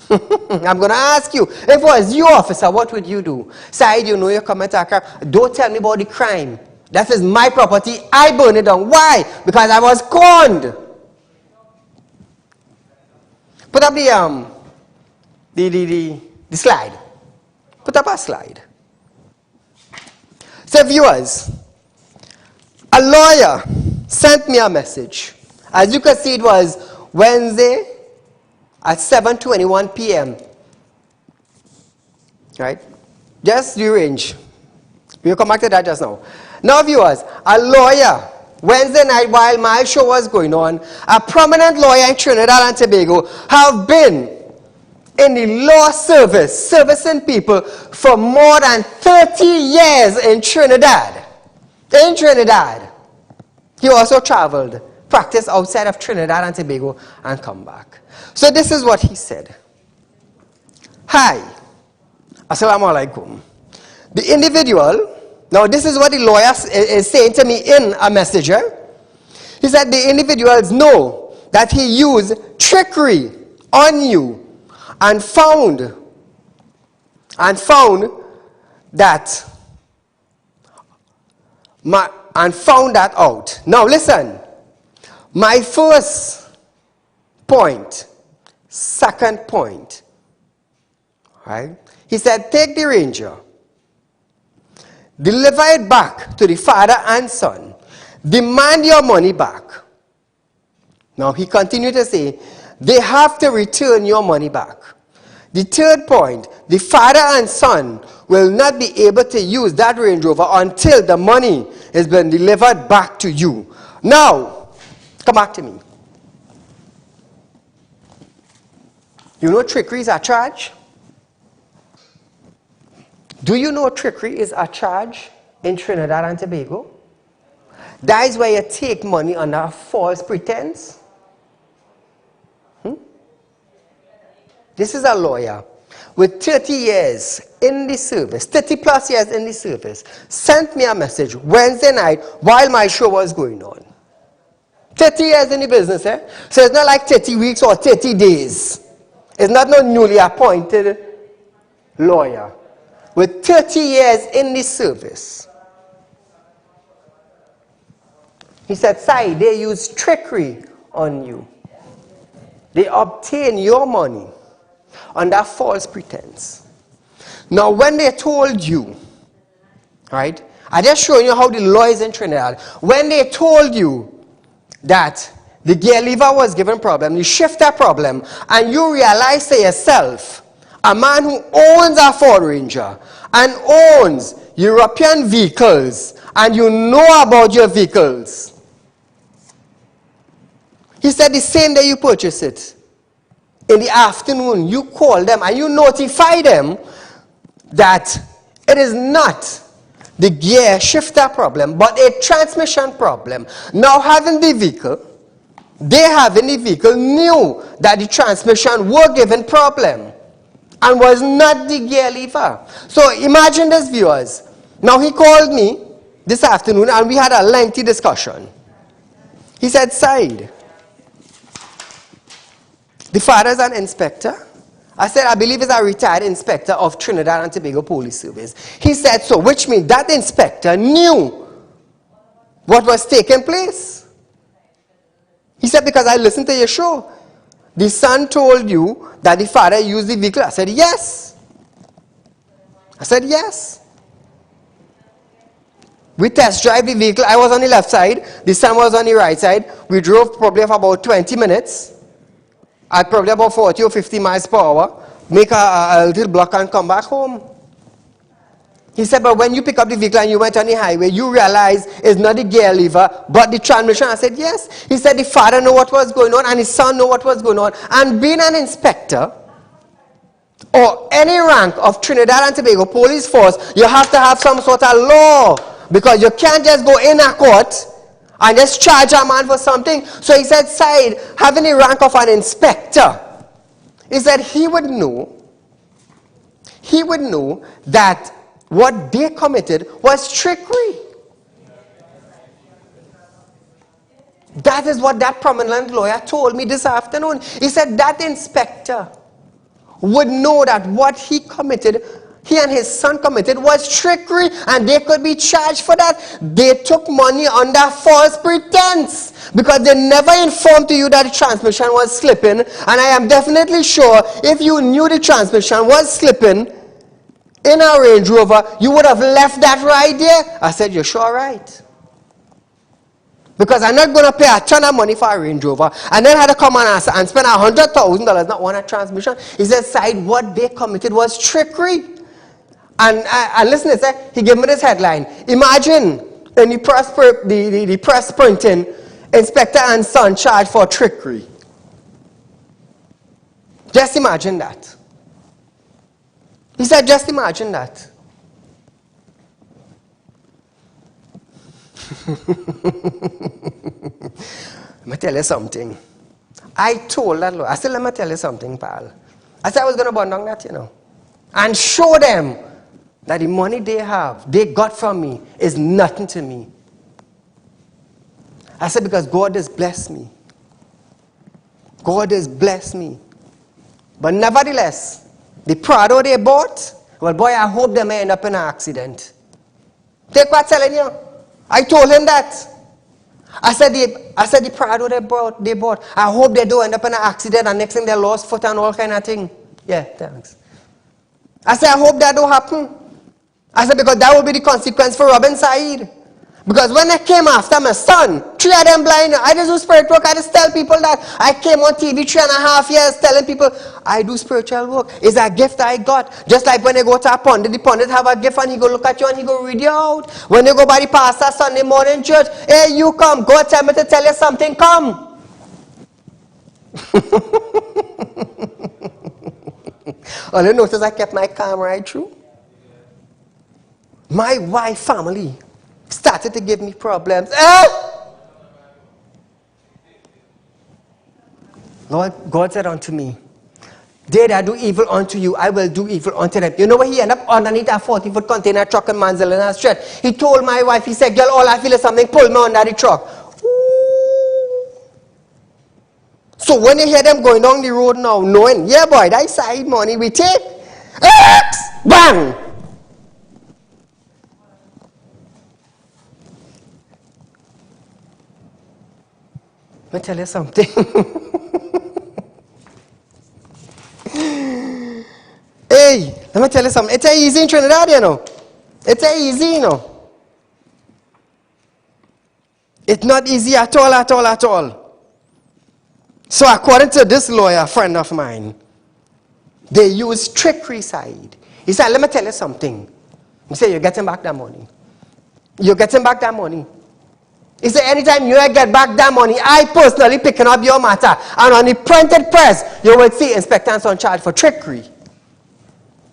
I'm going to ask you, if it was you, officer, what would you do? Saeed, you know you commit a crime. Don't tell me about the crime. That is my property. I burn it down. Why? Because I was conned. Put up the slide. Put up a slide. So viewers, a lawyer sent me a message. As you can see, it was Wednesday at 7:21 p.m. Right? Just the range. We'll come back to that just now. Now, viewers, a lawyer, Wednesday night while my show was going on, a prominent lawyer in Trinidad and Tobago, have been in the law service, servicing people for more than 30 years in Trinidad. In Trinidad. He also traveled, practiced outside of Trinidad and Tobago, and come back. So this is what he said. Hi. Assalamu alaikum. The individual, now this is what the lawyer is saying to me in a messenger. He said the individuals know that he used trickery on you and found that out. Now listen, my first point, second point, right? He said, take the ranger, deliver it back to the father and son, demand your money back. Now he continued to say, they have to return your money back. The third point, the father and son will not be able to use that Range Rover until the money has been delivered back to you. Now, come back to me. You know trickery is a charge? Do you know trickery is a charge in Trinidad and Tobago? That is where you take money under false pretense. This is a lawyer with 30 years in the service, 30 plus years in the service, sent me a message Wednesday night while my show was going on. 30 years in the business, eh? So it's not like 30 weeks or 30 days. It's not no newly appointed lawyer with 30 years in the service. He said, Sai, they use trickery on you. They obtain your money under false pretense. Now, when they told you, right, I just showing you how the law is in Trinidad. When they told you that the gear lever was given problem, the shifter problem, and you realize to yourself, a man who owns a Ford Ranger and owns European vehicles, and you know about your vehicles, he said the same day you purchase it, in the afternoon, you call them and you notify them that it is not the gear shifter problem, but a transmission problem. Now, having the vehicle, they having the vehicle knew that the transmission were giving problem and was not the gear lever. So imagine this, viewers. Now he called me this afternoon and we had a lengthy discussion. He said, Said, the father is an inspector. I said, I believe he's a retired inspector of Trinidad and Tobago Police Service. He said so, which means that inspector knew what was taking place. He said, because I listened to your show. The son told you that the father used the vehicle. I said, yes. I said, yes. We test drive the vehicle. I was on the left side. The son was on the right side. We drove probably for about 20 minutes. At probably about 40 or 50 miles per hour. Make a little block and come back home. He said, but when you pick up the vehicle and you went on the highway, you realize it's not the gear lever, but the transmission. I said, yes. He said the father knew what was going on and his son knew what was going on. And being an inspector or any rank of Trinidad and Tobago police force, you have to have some sort of law. Because you can't just go in a court and just charge a man for something. So he said, Said, having the rank of an inspector, he said he would know that what they committed was trickery. That is what that prominent lawyer told me this afternoon. He said that inspector would know that what he and his son committed was trickery, and they could be charged for that. They took money under false pretense because they never informed to you that the transmission was slipping. And I am definitely sure if you knew the transmission was slipping in a Range Rover, you would have left that right there. I said, you're sure right. Because I'm not going to pay a ton of money for a Range Rover and then had to come and spend $100,000 not on a transmission. He said, Said, what they committed was trickery. And listen to this, he gave me this headline. Imagine in the press printing, inspector and son charged for trickery. Just imagine that. He said, just imagine that. Let me tell you something. I told that lawyer, I said, let me tell you something, pal. I said I was going to burn down that, and show them that the money they got from me is nothing to me. I said, because God has blessed me. God has blessed me. But nevertheless, the Prado they bought, well, boy, I hope they may end up in an accident. Take what I'm telling you. I told him that. I said the Prado they bought, I hope they don't end up in an accident and next thing they lost foot and all kind of thing. Yeah, thanks. I said, I hope that don't happen. I said, because that will be the consequence for Robin Said. Because when I came after my son, 3 of them blind, I just do spirit work. I just tell people that. I came on TV 3.5 years telling people, I do spiritual work. It's a gift I got. Just like when they go to a pundit, the pundit have a gift and he go look at you and he go read you out. When they go by the pastor Sunday morning church, hey, you come. God tell me to tell you something, come. All you notice I kept my calm right through. My wife family started to give me problems. Lord, God said unto me, they that do evil unto you, I will do evil unto them. You know where he ended up? Underneath a 40-foot container truck in Manzalina Street. He told my wife, he said, girl, all I feel is something, pull me under the truck. Ooh. So when you hear them going down the road now, knowing, yeah boy, that side money we take, bang! Let me tell you something. Hey, let me tell you something. It's easy in Trinidad, It's easy, It's not easy at all. So according to this lawyer, friend of mine, they use trickery side. He said, let me tell you something. He said, you're getting back that money. You're getting back that money. He said, anytime you get back that money, I personally picking up your matter. And on the printed press, you will see Inspector and Son charged for trickery.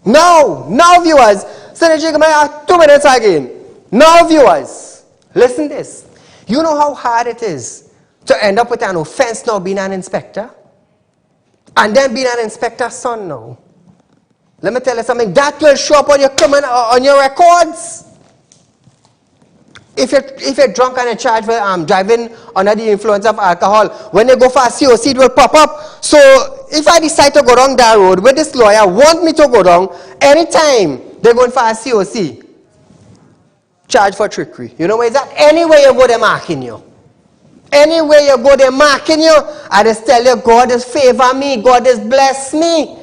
Now, viewers, Senator Jigama, 2 minutes again. Now, viewers, listen this. You know how hard it is to end up with an offense now being an inspector, and then being an inspector's son now. Let me tell you something, that will show up on your on your records. If you're drunk and you're charged for driving under the influence of alcohol, when you go for a COC, it will pop up. So if I decide to go down that road, where this lawyer want me to go down, anytime they're going for a COC, charge for trickery. You know where is that? Anywhere you go, they're marking you. Anywhere you go, they're marking you. I just tell you, God has favored me. God has blessed me.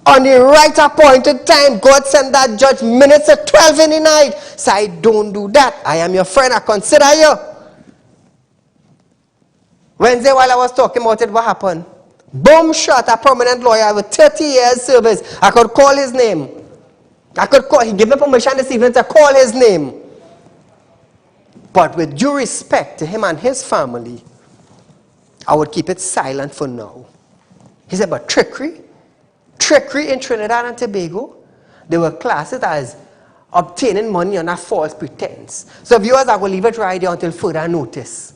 On the right appointed time, God sent that judge minutes at 12 in the night. So I don't do that. I am your friend. I consider you. Wednesday, while I was talking about it, what happened? Boom shot, a prominent lawyer with 30 years service. I could call his name. He gave me permission this evening to call his name. But with due respect to him and his family, I would keep it silent for now. He said, but trickery in Trinidad and Tobago, they were classed as obtaining money on a false pretense. So viewers, I will leave it right there until further notice.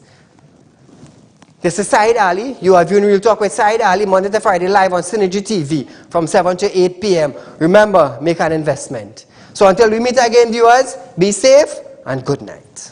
This is Saieed Ali. You are viewing Real Talk with Saieed Ali, Monday to Friday, live on Synergy TV from 7 to 8 p.m. Remember, make an investment. So until we meet again, viewers, be safe and good night.